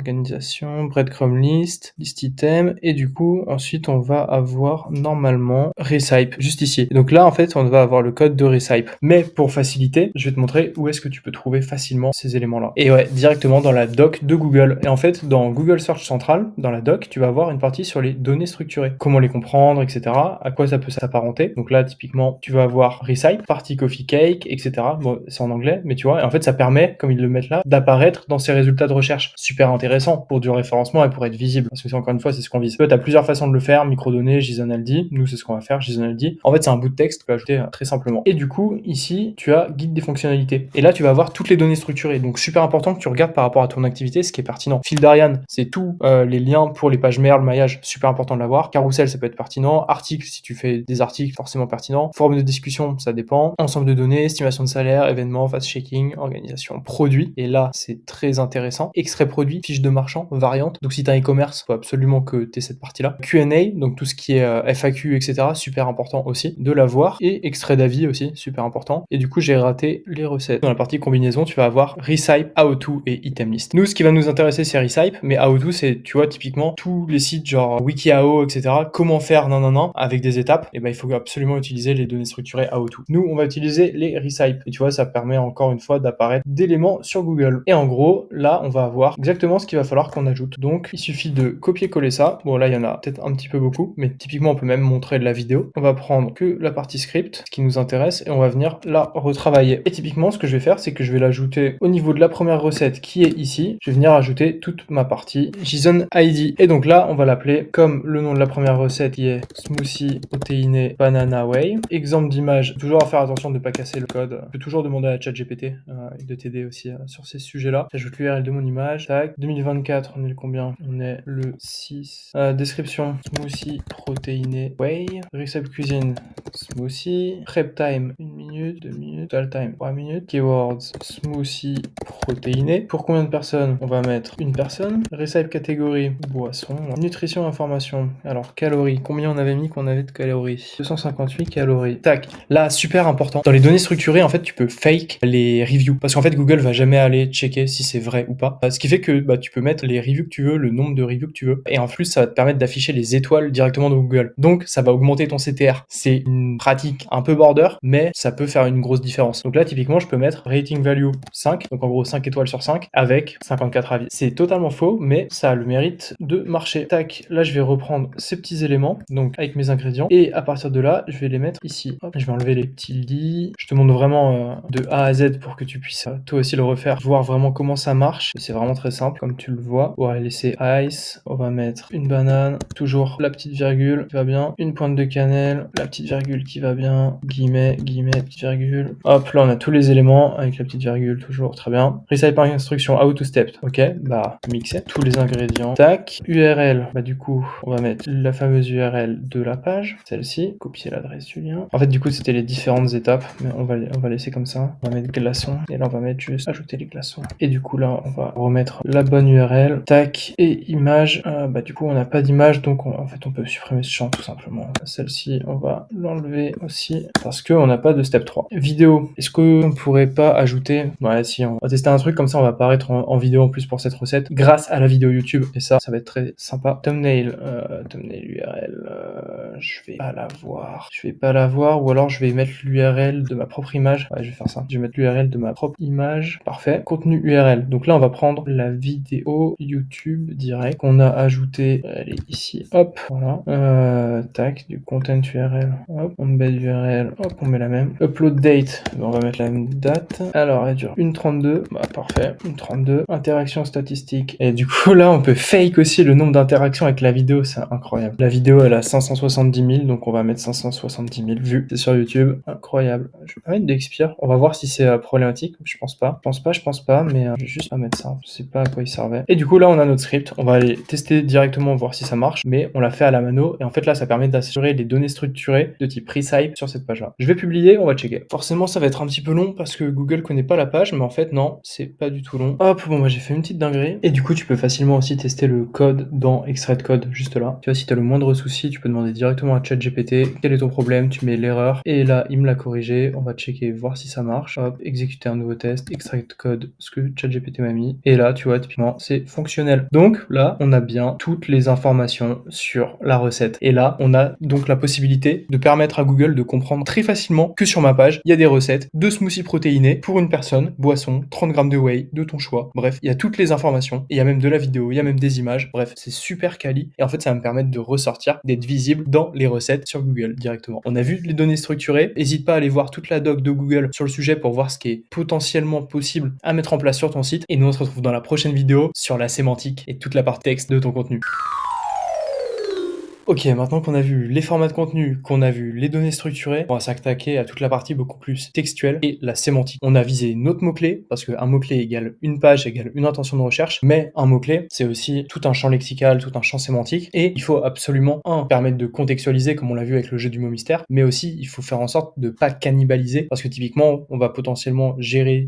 breadcrumb list, list item. Et du coup, ensuite, on va avoir normalement Recipe, juste ici. Et donc là, en fait, on va avoir le code de Recipe. Mais pour faciliter, je vais te montrer où est-ce que tu peux trouver facilement ces éléments-là. Et ouais, directement dans la doc de Google. Et en fait, dans Google Search Central, dans la doc, tu vas avoir une partie sur les données structurées. Comment les comprendre, etc. À quoi ça peut s'apparenter. Donc là, typiquement, tu vas avoir Recipe, partie coffee cake, etc. Bon, c'est en anglais, mais tu vois, et en fait, ça permet, comme ils le mettent là, d'apparaître dans ces résultats de recherche. Super intéressant pour du référencement et pour être visible. Parce que encore une fois, c'est ce qu'on vise. Tu as plusieurs façons de le faire, microdonnées, JSON LD. Nous, c'est ce qu'on va faire, JSON LD. En fait, c'est un bout de texte que tu peux ajouter très simplement. Et du coup, ici, tu as guide des fonctionnalités. Et là, tu vas avoir toutes les données structurées. Donc, super important que tu regardes par rapport à ton activité ce qui est pertinent. Fil d'Ariane, c'est tous les liens pour les pages Merle, maillage, super important de l'avoir. Carousel, ça peut être pertinent. Article, si tu fais des articles, forcément pertinent. Forme de discussion, ça dépend. Ensemble de données, estimation de salaire, événements, fast-checking, organisation, produit. Et là, c'est très intéressant. Extrait produit, fiche de marchand, variante. Donc, si tu as un e-commerce, il faut absolument que tu aies cette partie-là. Q&A, donc tout ce qui est FAQ, etc., super important aussi de l'avoir. Et extrait d'avis aussi, super important. Et du coup, j'ai raté les recettes. Dans la partie combinaison, tu vas avoir avoir Recipe, How-To et Item List. Nous, ce qui va nous intéresser, c'est Recipe, mais How-To, c'est, tu vois, typiquement, tous les sites genre WikiHow, etc., comment faire, nan, avec des étapes, et ben, il faut absolument utiliser les données structurées How-To. Nous, on va utiliser les Recipe, et tu vois, ça permet encore une fois d'apparaître d'éléments sur Google. Et en gros, là, on va avoir exactement ce qu'il va falloir qu'on ajoute. Donc, il suffit de copier-coller ça. Bon, là, il y en a peut-être un petit peu beaucoup, mais typiquement, on peut même montrer de la vidéo. On va prendre que la partie script, ce qui nous intéresse, et on va venir la retravailler. Et typiquement, ce que je vais faire, c'est que je vais l'ajouter au niveau de la première recette qui est ici. Je vais venir ajouter toute ma partie JSON ID. Et donc là, on va l'appeler comme le nom de la première recette qui est smoothie protéiné banana whey. Exemple d'image, toujours à faire attention de ne pas casser le code. Je peux toujours demander à ChatGPT de t'aider aussi sur ces sujets-là. J'ajoute l'URL de mon image. Tac. 2024, on est le combien? On est le 6. Description, smoothie protéiné whey. Recette cuisine, smoothie. Prep time, 1 minute, 2 minutes. Total time, 3 minutes. Keywords, smoothie protéiné. Pour combien de personnes? On va mettre une personne. Recette catégorie, boisson. Nutrition, information. Alors, calories. Combien on avait mis qu'on avait de calories? 258 calories. Tac. Là, super important. Dans les données structurées, en fait, tu peux fake les reviews. Parce qu'en fait, Google va jamais aller checker si c'est vrai ou pas. Ce qui fait que tu peux mettre les reviews que tu veux, le nombre de reviews que tu veux. Et en plus, ça va te permettre d'afficher les étoiles directement dans Google. Donc, ça va augmenter ton CTR. C'est une pratique un peu border, mais ça peut faire une grosse différence. Donc là, typiquement, je peux mettre rating value 5. Donc en gros, 5 étoiles sur 5 avec 54 avis. C'est totalement faux, mais ça a le mérite de marcher. Tac. Là, je vais reprendre ces petits éléments, donc avec mes ingrédients. Et à partir de là, je vais les mettre ici. Hop, je vais enlever les petits lits. Je te montre vraiment de A à Z pour que tu puisses toi aussi le refaire, voir vraiment comment ça marche. C'est vraiment très simple, comme tu le vois. On va laisser ice. On va mettre une banane. Toujours la petite virgule qui va bien. Une pointe de cannelle. La petite virgule qui va bien. Guillemets, guillemets, petite virgule. Hop, là on a tous les éléments avec la petite virgule, toujours très bien. Recipe par instruction, how to step. Ok, mixer tous les ingrédients. Tac, URL. Du coup, on va mettre la fameuse URL de la page, celle-ci. Copier l'adresse du lien. En fait, du coup, c'était les différentes étapes, mais on va laisser comme ça. On va mettre glaçons. Et là, on va mettre juste ajouter les glaçons. Et du coup, là, on va remettre la bonne URL. Tac, et image. Du coup, on n'a pas d'image, donc en fait, on peut supprimer ce champ tout simplement. Celle-ci, on va l'enlever aussi parce qu'on n'a pas de step 3. Vidéo. Est-ce qu'on pourrait pas ajouter... Ouais, si, on va tester un truc comme ça, on va apparaître en vidéo en plus pour cette recette grâce à la vidéo YouTube. Et ça va être très sympa. Thumbnail. Thumbnail URL. Je vais pas la voir. Je vais pas la voir, ou alors je vais mettre l'URL de ma propre image. Ouais, je vais faire ça. Je vais mettre l'URL de ma propre image. Parfait. Contenu URL. Donc là, on va prendre la vidéo YouTube direct qu'on a ajouté. Elle est ici. Hop. Voilà. Tac. Du content URL. Hop. On met l'URL. Hop. On met la même. Upload date. On va mettre la même date. Alors, elle dure 1,32. Parfait. 1,32. Interaction statistique. Et du coup, là, on peut fake aussi le nombre d'interactions avec la vidéo. C'est incroyable. La vidéo, elle a 570 000. Donc, on va mettre 570 000 vues. C'est sur YouTube. Incroyable. Je vais pas mettre d'expire. On va voir si c'est problématique. Je pense pas. Je pense pas. Mais je vais juste pas mettre ça. Je sais pas à quoi il servait. Et du coup, là, on a notre script. On va aller tester directement, voir si ça marche. Mais on l'a fait à la mano. Et en fait, là, ça permet d'assurer les données structurées de type Recipe sur cette page-là. Je vais publier. On va checker. Forcément, ça va être un petit peu long parce que Google connaît pas la page. Mais en fait, non, c'est pas du tout long. Hop, bon, j'ai fait une petite dinguerie. Et du coup, tu peux facilement aussi tester le code dans extrait de code, juste là. Tu vois, si tu as le moindre souci, tu peux demander directement à ChatGPT quel est ton problème, tu mets l'erreur, et là, il me l'a corrigé. On va checker, voir si ça marche. Hop, exécuter un nouveau test, extrait de code, ce que ChatGPT m'a mis. Et là, tu vois, typiquement, c'est fonctionnel. Donc là, on a bien toutes les informations sur la recette. Et là, on a donc la possibilité de permettre à Google de comprendre très facilement que sur ma page, il y a des recettes de smoothies protéinés pour une personne, boisson, 30 grammes de whey, de ton choix. Bref, il y a toutes les informations. Et il y a même de la vidéo, il y a même des images. Bref, c'est super quali. Et en fait, ça va me permettre de ressortir, d'être visible dans les recettes sur Google directement. On a vu les données structurées. N'hésite pas à aller voir toute la doc de Google sur le sujet pour voir ce qui est potentiellement possible à mettre en place sur ton site. Et nous, on se retrouve dans la prochaine vidéo sur la sémantique et toute la partie texte de ton contenu. Ok, maintenant qu'on a vu les formats de contenu, qu'on a vu les données structurées, on va s'attaquer à toute la partie beaucoup plus textuelle et la sémantique. On a visé notre mot-clé, parce qu'un mot-clé égale une page, égale une intention de recherche, mais un mot-clé, c'est aussi tout un champ lexical, tout un champ sémantique, et il faut absolument, permettre de contextualiser, comme on l'a vu avec le jeu du mot mystère, mais aussi, il faut faire en sorte de pas cannibaliser, parce que typiquement, on va potentiellement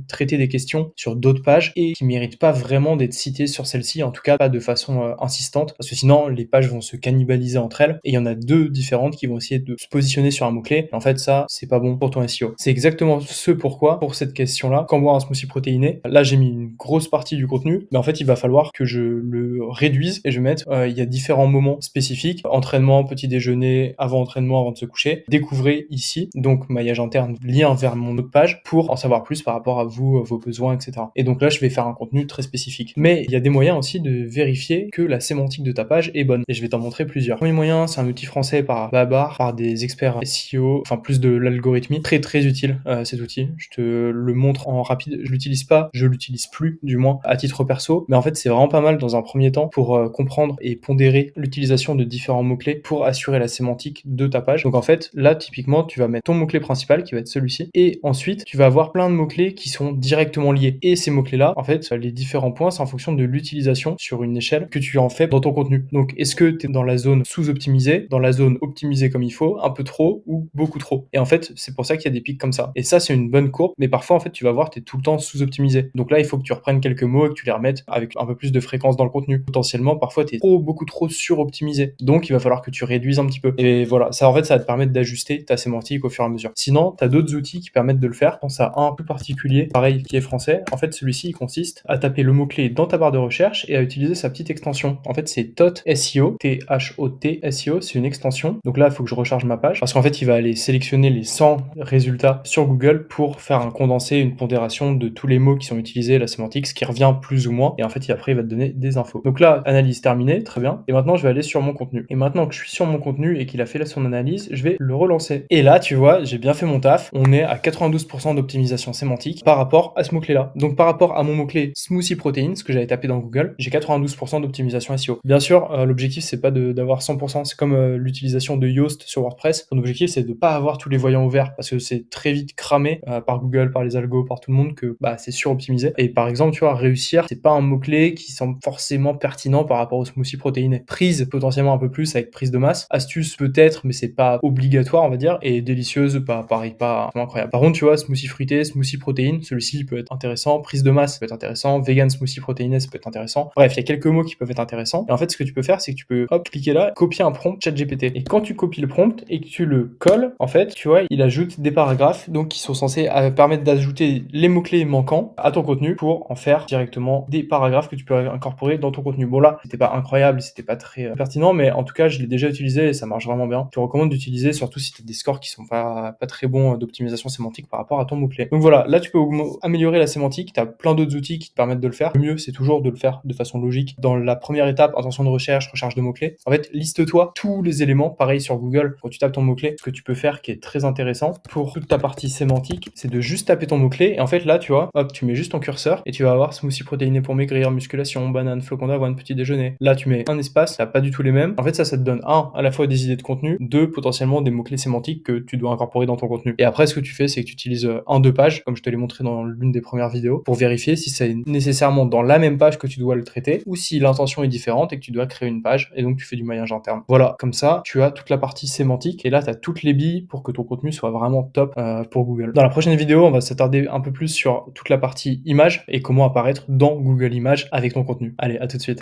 traiter des questions sur d'autres pages, et qui méritent pas vraiment d'être citées sur celle-ci, en tout cas pas de façon insistante, parce que sinon, les pages vont se cannibaliser entre entre elles et il y en a 2 différentes qui vont essayer de se positionner sur un mot-clé. En fait, ça, c'est pas bon pour ton SEO. C'est exactement ce pourquoi, pour cette question-là, quand boire un smoothie protéiné, là, j'ai mis une grosse partie du contenu, mais en fait, il va falloir que je le réduise et je mette, il y a différents moments spécifiques, entraînement, petit déjeuner, avant entraînement, avant de se coucher. Découvrez ici, donc maillage interne, lien vers mon autre page pour en savoir plus par rapport à vous, vos besoins, etc. Et donc là, je vais faire un contenu très spécifique. Mais il y a des moyens aussi de vérifier que la sémantique de ta page est bonne. Et je vais t'en montrer plusieurs. Premier moyen, c'est un outil français par Babar, par des experts SEO, enfin plus de l'algorithmie. Très très utile cet outil. Je te le montre en rapide. Je l'utilise pas, je l'utilise plus du moins à titre perso. Mais en fait, c'est vraiment pas mal dans un premier temps pour comprendre et pondérer l'utilisation de différents mots-clés pour assurer la sémantique de ta page. Donc en fait, là typiquement, tu vas mettre ton mot-clé principal qui va être celui-ci. Et ensuite, tu vas avoir plein de mots-clés qui sont directement liés. Et ces mots-clés-là, en fait, les différents points, c'est en fonction de l'utilisation sur une échelle que tu en fais dans ton contenu. Donc, est-ce que tu es dans la zone sous-optimisée, dans la zone optimisée comme il faut, un peu trop ou beaucoup trop? Et en fait, c'est pour ça qu'il y a des pics comme ça. Et ça, c'est une bonne courbe, mais parfois, en fait, tu vas voir, tu es tout le temps sous-optimisé. Donc là, il faut que tu reprennes quelques mots et que tu les remettes avec un peu plus de fréquence dans le contenu. Potentiellement, parfois, tu es beaucoup trop sur-optimisé. Donc, il va falloir que tu réduises un petit peu. Et voilà, ça, en fait, ça va te permettre d'ajuster ta sémantique au fur et à mesure. Sinon, tu as d'autres outils qui permettent de le faire. Je pense à un plus particulier, pareil, qui est français. En fait, celui-ci, il consiste à taper le mot-clé dans ta barre de recherche et à utiliser sa petite extension. En fait, c'est TOT SEO, T-H-O-T SEO, c'est une extension. Donc là, il faut que je recharge ma page parce qu'en fait, il va aller sélectionner les 100 résultats sur Google pour faire un condensé, une pondération de tous les mots qui sont utilisés, la sémantique, ce qui revient plus ou moins. Et en fait, après, il va te donner des infos. Donc là, analyse terminée, très bien. Et maintenant, je vais aller sur mon contenu. Et maintenant que je suis sur mon contenu et qu'il a fait là son analyse, je vais le relancer. Et là, tu vois, j'ai bien fait mon taf. On est à 92% d'optimisation sémantique par rapport à ce mot-clé-là. Donc par rapport à mon mot-clé smoothie protein, ce que j'avais tapé dans Google, j'ai 92% d'optimisation SEO. Bien sûr, l'objectif, c'est pas d'avoir 100%. C'est comme l'utilisation de Yoast sur WordPress. Mon objectif, c'est de pas avoir tous les voyants ouverts parce que c'est très vite cramé par Google, par les algos, par tout le monde que c'est suroptimisé. Et par exemple, tu vois, réussir, c'est pas un mot-clé qui semble forcément pertinent par rapport au smoothie protéiné. Prise, potentiellement un peu plus avec prise de masse. Astuce, peut-être, mais c'est pas obligatoire, on va dire. Et délicieuse, pareil, pas incroyable. Par contre, tu vois, smoothie fruité, smoothie protéine, celui-ci peut être intéressant. Prise de masse peut être intéressant. Vegan smoothie protéiné, ça peut être intéressant. Bref, il y a quelques mots qui peuvent être intéressants. Et en fait, ce que tu peux faire, c'est que tu peux, cliquer là, copier un prompt ChatGPT. Et quand tu copies le prompt et que tu le colles, en fait, tu vois, il ajoute des paragraphes, donc qui sont censés permettre d'ajouter les mots-clés manquants à ton contenu pour en faire directement des paragraphes que tu peux incorporer dans ton contenu. Bon là, c'était pas incroyable, c'était pas très pertinent, mais en tout cas, je l'ai déjà utilisé et ça marche vraiment bien. Je te recommande d'utiliser, surtout si tu as des scores qui sont pas très bons d'optimisation sémantique par rapport à ton mot-clé. Donc voilà, là, tu peux améliorer la sémantique. Tu as plein d'autres outils qui te permettent de le faire. Le mieux, c'est toujours de le faire de façon logique. Dans la première étape, intention de recherche, recherche de mots-clés. En fait, liste-toi tous les éléments. Pareil sur Google, quand tu tapes ton mot-clé, ce que tu peux faire qui est très intéressant pour toute ta partie sémantique, c'est de juste taper ton mot-clé. Et en fait, là, tu vois, tu mets juste ton curseur et tu vas avoir smoothie protéiné pour maigrir, musculation, banane, flocon d'avoine, petit déjeuner. Là, tu mets un espace, ça pas du tout les mêmes. En fait, ça te donne à la fois des idées de contenu, potentiellement des mots-clés sémantiques que tu dois incorporer dans ton contenu. Et après, ce que tu fais, c'est que tu utilises deux pages, comme je te l'ai montré dans l'une des premières vidéos, pour vérifier si c'est nécessairement dans la même page que tu dois le traiter, ou si l'intention est différente et que tu dois créer une page, et donc tu fais du maillage interne. Voilà, comme ça, tu as toute la partie sémantique, et là, tu as toutes les billes pour que ton contenu soit vraiment top pour Google. Dans la prochaine vidéo, on va s'attarder un peu plus sur toute la partie image et comment apparaître dans Google Images avec ton contenu. Allez, à tout de suite.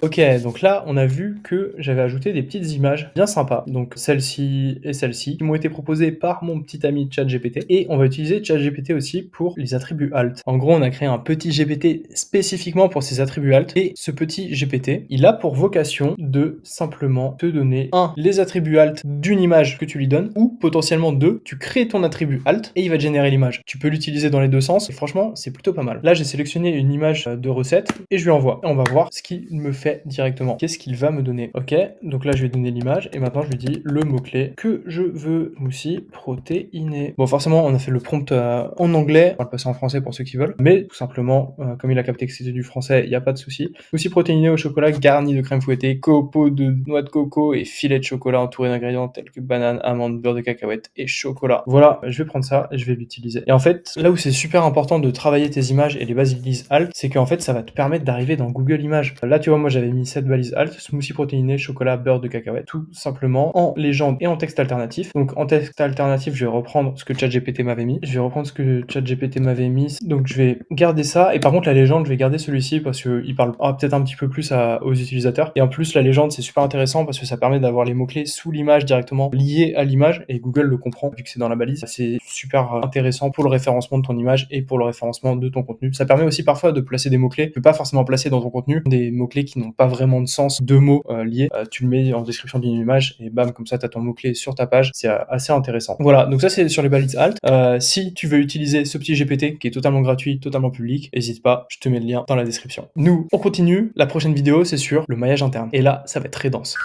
Ok, donc là, on a vu que j'avais ajouté des petites images bien sympas. Donc celle-ci et celle-ci qui m'ont été proposées par mon petit ami ChatGPT. Et on va utiliser ChatGPT aussi pour les attributs alt. En gros, on a créé un petit GPT spécifiquement pour ces attributs alt. Et ce petit GPT, il a pour vocation de simplement te donner les attributs alt d'une image que tu lui donnes, ou potentiellement tu crées ton attribut alt et il va te générer l'image. Tu peux l'utiliser dans les deux sens et franchement, c'est plutôt pas mal. Là, j'ai sélectionné une image de recette et je lui envoie. Et on va voir ce qu'il me fait directement. Qu'est-ce qu'il va me donner? Ok, donc là je vais donner l'image et maintenant je lui dis le mot-clé que je veux aussi protéiné. Bon, forcément on a fait le prompt en anglais, on va le passer en français pour ceux qui veulent, mais tout simplement comme il a capté que c'était du français, il n'y a pas de souci. Aussi protéiné au chocolat garni de crème fouettée, copeaux de noix de coco et filet de chocolat entouré d'ingrédients tels que banane, amande, beurre de cacahuète et chocolat. Voilà, je vais prendre ça et je vais l'utiliser. Et en fait, là où c'est super important de travailler tes images et les bases ils disent alt, c'est qu'en fait ça va te permettre d'arriver dans Google Images. Là tu vois, moi j'avais mis cette balise alt, smoothie protéiné, chocolat, beurre de cacahuète, tout simplement en légende et en texte alternatif. Donc en texte alternatif, je vais reprendre ce que ChatGPT m'avait mis. Donc je vais garder ça. Et par contre, la légende, je vais garder celui-ci parce qu'il parle peut-être un petit peu plus aux utilisateurs. Et en plus, la légende, c'est super intéressant parce que ça permet d'avoir les mots-clés sous l'image directement liés à l'image. Et Google le comprend vu que c'est dans la balise. C'est super intéressant pour le référencement de ton image et pour le référencement de ton contenu. Ça permet aussi parfois de placer des mots-clés. Tu peux pas forcément placer dans ton contenu des mots-clés qui n'ont pas vraiment de sens, deux mots liés. Tu le mets en description d'une image et bam, comme ça, tu as ton mot-clé sur ta page. C'est assez intéressant. Voilà, donc ça, c'est sur les balises alt. Si tu veux utiliser ce petit GPT qui est totalement gratuit, totalement public, n'hésite pas, je te mets le lien dans la description. Nous, on continue. La prochaine vidéo, c'est sur le maillage interne. Et là, ça va être très dense.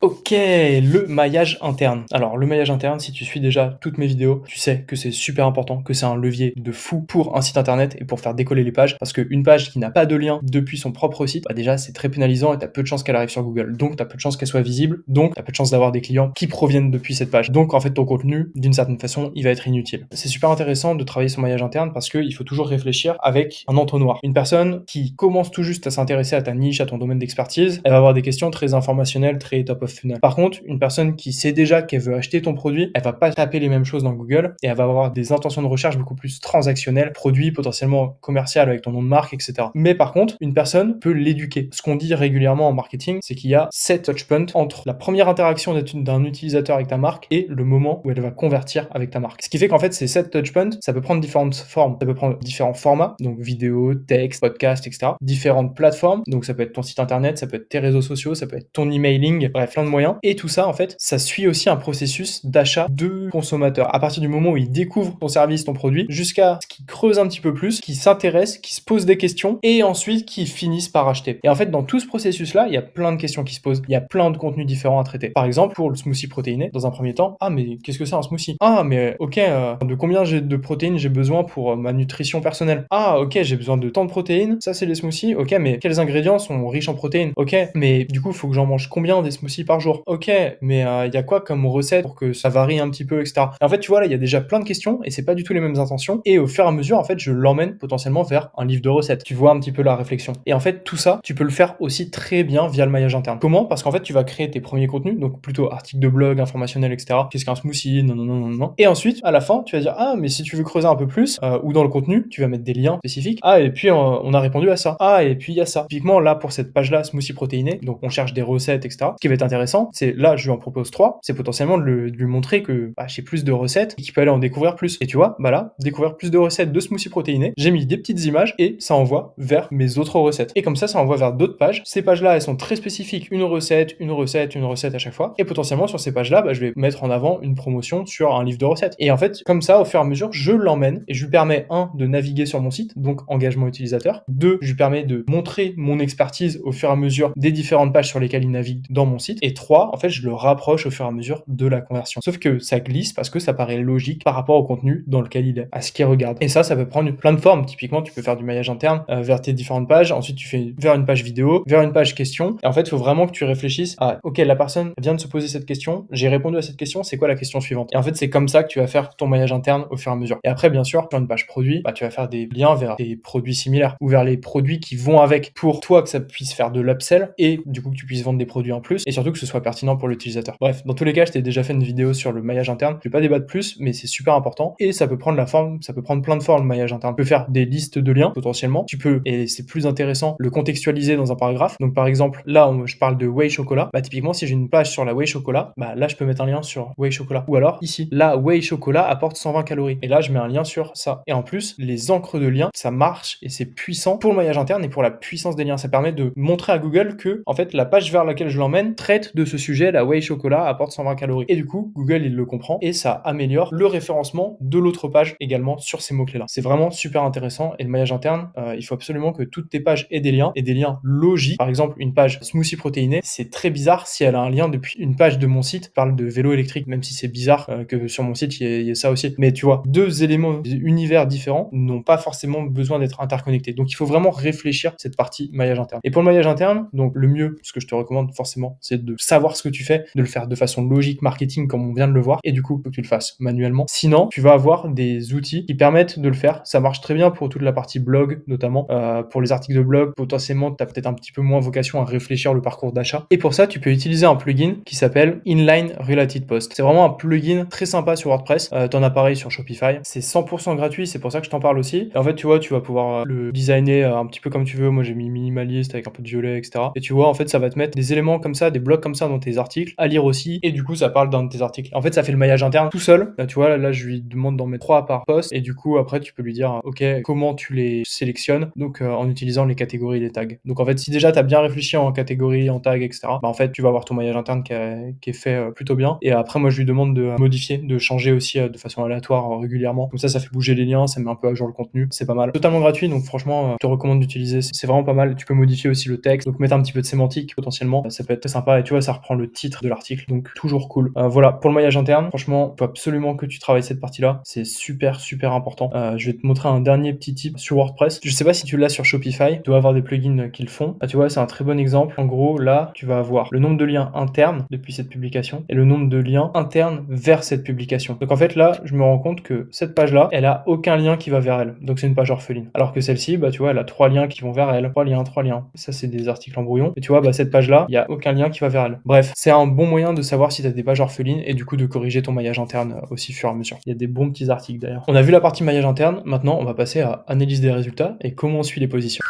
Ok, le maillage interne. Alors, le maillage interne, si tu suis déjà toutes mes vidéos, tu sais que c'est super important, que c'est un levier de fou pour un site internet et pour faire décoller les pages. Parce qu'une page qui n'a pas de lien depuis son propre site, bah déjà, c'est très pénalisant et t'as peu de chances qu'elle arrive sur Google. Donc, t'as peu de chances qu'elle soit visible. Donc, t'as peu de chances d'avoir des clients qui proviennent depuis cette page. Donc, en fait, ton contenu, d'une certaine façon, il va être inutile. C'est super intéressant de travailler son maillage interne parce qu'il faut toujours réfléchir avec un entonnoir. Une personne qui commence tout juste à s'intéresser à ta niche, à ton domaine d'expertise, elle va avoir des questions très informationnelles, très top of funnel. Par contre, une personne qui sait déjà qu'elle veut acheter ton produit, elle va pas taper les mêmes choses dans Google et elle va avoir des intentions de recherche beaucoup plus transactionnelles, produit potentiellement commercial avec ton nom de marque, etc. Mais par contre, une personne peut l'éduquer. Ce qu'on dit régulièrement en marketing, c'est qu'il y a 7 touchpoints entre la première interaction d'un utilisateur avec ta marque et le moment où elle va convertir avec ta marque. Ce qui fait qu'en fait, ces 7 touchpoints, ça peut prendre différentes formes. Ça peut prendre différents formats, donc vidéo, texte, podcast, etc. Différentes plateformes, donc ça peut être ton site internet, ça peut être tes réseaux sociaux, ça peut être ton emailing, bref, plein de moyens. Et tout ça, en fait, ça suit aussi un processus d'achat de consommateurs. À partir du moment où ils découvrent ton service, ton produit, jusqu'à ce qu'ils creusent un petit peu plus, qu'ils s'intéressent, qu'ils se posent des questions et ensuite qu'ils finissent par acheter. Et en fait, dans tout ce processus-là, il y a plein de questions qui se posent. Il y a plein de contenus différents à traiter. Par exemple, pour le smoothie protéiné, dans un premier temps, ah, mais qu'est-ce que c'est un smoothie? Ah, mais ok, de combien de protéines j'ai besoin pour ma nutrition personnelle? Ah, ok, j'ai besoin de tant de protéines. Ça, c'est les smoothies. Ok, mais quels ingrédients sont riches en protéines? Ok, mais du coup, il faut que j'en mange combien des smoothies par jour? Ok, mais il y a quoi comme recette pour que ça varie un petit peu, etc. Et en fait, tu vois, là, il y a déjà plein de questions et c'est pas du tout les mêmes intentions. Et au fur et à mesure, en fait, je l'emmène potentiellement vers un livre de recettes. Tu vois un petit peu la réflexion. Et en fait, tout ça, tu peux le faire aussi très bien via le maillage interne. Comment? Parce qu'en fait, tu vas créer tes premiers contenus, donc plutôt articles de blog, informationnels, etc. Qu'est-ce qu'un smoothie? Non, non, non, non, non. Et ensuite, à la fin, tu vas dire, ah, mais si tu veux creuser un peu plus, ou dans le contenu, tu vas mettre des liens spécifiques. Ah, et puis on a répondu à ça. Ah, et puis il y a ça. Typiquement, là, pour cette page-là, smoothie protéiné, donc on cherche des recettes, etc. Ce qui va être intéressant, c'est là, je lui en propose 3, c'est potentiellement de lui montrer que j'ai plus de recettes et qu'il peut aller en découvrir plus. Et tu vois, bah là, découvrir plus de recettes de smoothie protéiné, j'ai mis des petites images et ça envoie vers mes autres recettes. Et comme ça envoie vers d'autres pages. Ces pages-là, elles sont très spécifiques, une recette, une recette, une recette à chaque fois. Et potentiellement, sur ces pages-là, je vais mettre en avant une promotion sur un livre de recettes. Et en fait, comme ça, au fur et à mesure, je l'emmène et je lui permets, de naviguer sur mon site, donc engagement utilisateur. 2, je lui permets de montrer mon expertise au fur et à mesure des différentes pages sur lesquelles il navigue dans mon site. Et 3, en fait, je le rapproche au fur et à mesure de la conversion. Sauf que ça glisse parce que ça paraît logique par rapport au contenu dans lequel il est, à ce qu'il regarde. Et ça peut prendre plein de formes. Typiquement, tu peux faire du maillage interne vers tes différentes pages. Ensuite, tu fais vers une page vidéo, vers une page question. Et en fait, il faut vraiment que tu réfléchisses à, ok, la personne vient de se poser cette question, j'ai répondu à cette question, c'est quoi la question suivante? Et en fait, c'est comme ça que tu vas faire ton maillage interne au fur et à mesure. Et après, bien sûr, sur une page produit, tu vas faire des liens vers des produits similaires ou vers les produits qui vont avec pour toi que ça puisse faire de l'upsell et du coup que tu puisses vendre des produits en plus et surtout que ce soit pertinent pour l'utilisateur. Bref, dans tous les cas, je t'ai déjà fait une vidéo sur le maillage interne. Je vais pas débattre plus, mais c'est super important et ça peut prendre la forme, ça peut prendre plein de formes le maillage interne. Tu peux faire des listes de liens potentiellement. Tu peux, et c'est plus intéressant, le contextualiser dans un paragraphe. Donc par exemple, là, je parle de Whey Chocolat. Typiquement, si j'ai une page sur la Whey Chocolat, là, je peux mettre un lien sur Whey Chocolat. Ou alors, ici, là, Whey Chocolat apporte 120 calories. Et là, je mets un lien sur ça. Et en plus, les encres de liens, ça marche et c'est puissant pour le maillage interne et pour la puissance des liens. Ça permet de montrer à Google que, en fait, la page vers laquelle je l'emmène traite de ce sujet, la Whey Chocolat apporte 120 calories. Et du coup, Google, il le comprend et ça améliore le référencement de l'autre page également sur ces mots-clés-là. C'est vraiment super intéressant et le maillage interne, il faut absolument que toutes tes pages aient des liens et des liens logiques. Par exemple, une page smoothie protéiné, c'est très bizarre si elle a un lien depuis une page de mon site qui parle de vélo électrique, même si c'est bizarre que sur mon site, il y ait ça aussi. Mais tu vois, deux éléments, des univers différents n'ont pas forcément besoin d'être interconnectés. Donc, il faut vraiment réfléchir cette partie maillage interne. Et pour le maillage interne, donc le mieux, ce que je te recommande forcément, c'est de savoir ce que tu fais, de le faire de façon logique, marketing, comme on vient de le voir, et du coup, faut que tu le fasses manuellement. Sinon, tu vas avoir des outils qui permettent de le faire. Ça marche très bien pour toute la partie blog, notamment. Pour les articles de blog, potentiellement, tu as peut-être un petit peu moins vocation à réfléchir le parcours d'achat. Et pour ça, tu peux utiliser un plugin qui s'appelle Inline Related Post. C'est vraiment un plugin très sympa sur WordPress. T'en as pareil sur Shopify. C'est 100% gratuit, c'est pour ça que je t'en parle aussi. Et en fait, tu vois, tu vas pouvoir le designer un petit peu comme tu veux. Moi, j'ai mis minimaliste avec un peu de violet, etc. Et tu vois, en fait, ça va te mettre des éléments comme ça, des blocs comme ça dans tes articles à lire aussi. Et du coup, ça parle d'un de tes articles. En fait, ça fait le maillage interne tout seul. Là, tu vois, là, je lui demande d'en mettre 3 par post. Et du coup, après, tu peux lui dire, OK, comment tu les sélectionnes. Donc, en utilisant les catégories et les tags. Donc, en fait, si déjà tu as bien réfléchi en catégories, en tags, etc., bah, en fait, tu vas avoir ton maillage interne qui est fait plutôt bien. Et après, moi, je lui demande de modifier, de changer aussi de façon aléatoire régulièrement. Comme ça fait bouger les liens, ça met un peu à jour le contenu. C'est pas mal. Totalement gratuit, donc franchement, je te recommande d'utiliser. C'est vraiment pas mal. Tu peux modifier aussi le texte, donc mettre un petit peu de sémantique potentiellement. Ça peut être très sympa. Et tu vois, ça reprend le titre de l'article, donc toujours cool. Voilà, pour le maillage interne, franchement, il faut absolument que tu travailles cette partie-là. C'est super, super important. Je vais te montrer un dernier petit tip sur WordPress. Je sais pas si tu l'as sur Shopify. Tu dois avoir des plugins qui le font. Tu vois, c'est un très bon exemple. En gros, là, tu vas avoir le nombre de liens internes depuis cette publication et le nombre de liens internes vers cette publication. Donc en fait, là, je me rends compte que cette page-là, elle a aucun lien qui va vers elle. Donc c'est une page orpheline. Alors que celle-ci, bah tu vois, elle a 3 liens qui vont vers elle. 3 liens, 3 liens. Ça, c'est des articles en brouillon. Et tu vois, bah cette page-là, il y a aucun lien qui va vers elle. Bref, c'est un bon moyen de savoir si tu as des pages orphelines et du coup de corriger ton maillage interne aussi fur et à mesure. Il y a des bons petits articles d'ailleurs. On a vu la partie maillage interne. Maintenant, on va passer à analyse des résultats et comment on suit les positions.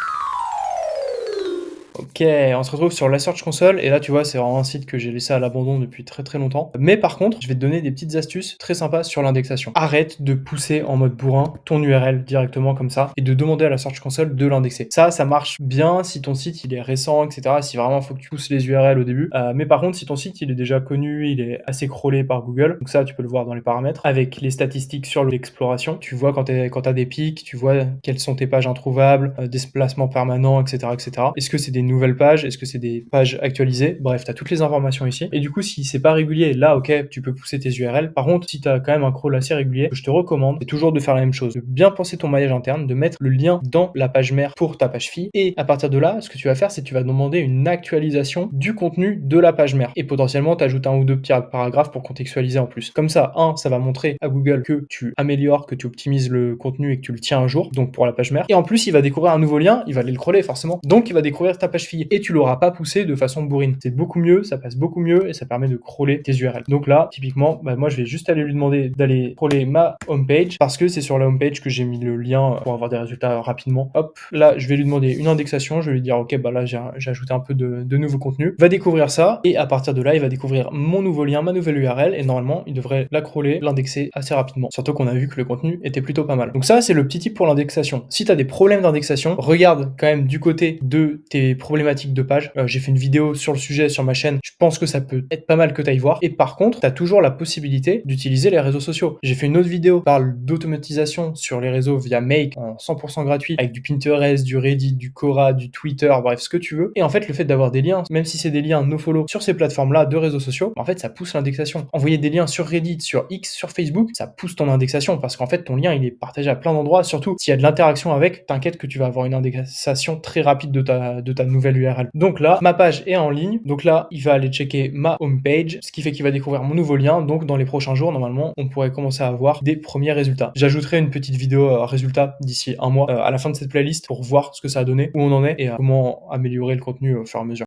Ok, on se retrouve sur la Search Console et là tu vois c'est vraiment un site que j'ai laissé à l'abandon depuis très très longtemps. Mais par contre, je vais te donner des petites astuces très sympas sur l'indexation. Arrête de pousser en mode bourrin ton URL directement comme ça et de demander à la Search Console de l'indexer. Ça marche bien si ton site il est récent, etc. Si vraiment il faut que tu pousses les URL au début. Mais par contre, si ton site il est déjà connu, il est assez crawlé par Google, donc ça tu peux le voir dans les paramètres. Avec les statistiques sur l'exploration, tu vois quand t'as des pics, tu vois quelles sont tes pages introuvables, déplacements permanents, etc. etc. Est-ce que c'est des nouvelles pages? Est-ce que c'est des pages actualisées? Bref, tu as toutes les informations ici. Et du coup, si c'est pas régulier, là, ok, tu peux pousser tes URL. Par contre, si tu as quand même un crawl assez régulier, je te recommande, c'est toujours de faire la même chose. De bien penser ton maillage interne, de mettre le lien dans la page mère pour ta page fille. Et à partir de là, ce que tu vas faire, c'est que tu vas demander une actualisation du contenu de la page mère. Et potentiellement, t'ajoutes un ou deux petits paragraphes pour contextualiser en plus. Comme ça, ça va montrer à Google que tu améliores, que tu optimises le contenu et que tu le tiens à jour, donc pour la page mère. Et en plus, il va découvrir un nouveau lien, il va aller le crawler forcément. Donc, il va découvrir ta page fille. Et tu l'auras pas poussé de façon bourrine. C'est beaucoup mieux, ça passe beaucoup mieux et ça permet de crawler tes URL. Donc là, typiquement, moi je vais juste aller lui demander d'aller crawler ma homepage parce que c'est sur la homepage que j'ai mis le lien pour avoir des résultats rapidement. Hop, là je vais lui demander une indexation, je vais lui dire ok, bah là j'ai ajouté un peu de nouveau contenu. Va découvrir ça et à partir de là, il va découvrir mon nouveau lien, ma nouvelle URL et normalement il devrait la crawler, l'indexer assez rapidement. Surtout qu'on a vu que le contenu était plutôt pas mal. Donc ça, c'est le petit tip pour l'indexation. Si tu as des problèmes d'indexation, regarde quand même du côté de tes problématiques de page. J'ai fait une vidéo sur le sujet sur ma chaîne. Je pense que ça peut être pas mal que tu ailles voir. Et par contre, tu as toujours la possibilité d'utiliser les réseaux sociaux. J'ai fait une autre vidéo qui parle d'automatisation sur les réseaux via Make en 100% gratuit avec du Pinterest, du Reddit, du Quora, du Twitter, bref, ce que tu veux. Et en fait, le fait d'avoir des liens, même si c'est des liens nofollow sur ces plateformes-là de réseaux sociaux, en fait, ça pousse l'indexation. Envoyer des liens sur Reddit, sur X, sur Facebook, ça pousse ton indexation parce qu'en fait, ton lien, il est partagé à plein d'endroits. Surtout, s'il y a de l'interaction avec, t'inquiète que tu vas avoir une indexation très rapide de ta nouvelle URL. Donc là, ma page est en ligne. Donc là, il va aller checker ma homepage, ce qui fait qu'il va découvrir mon nouveau lien. Donc dans les prochains jours, normalement, on pourrait commencer à avoir des premiers résultats. J'ajouterai une petite vidéo résultats d'ici un mois à la fin de cette playlist pour voir ce que ça a donné, où on en est et comment améliorer le contenu au fur et à mesure.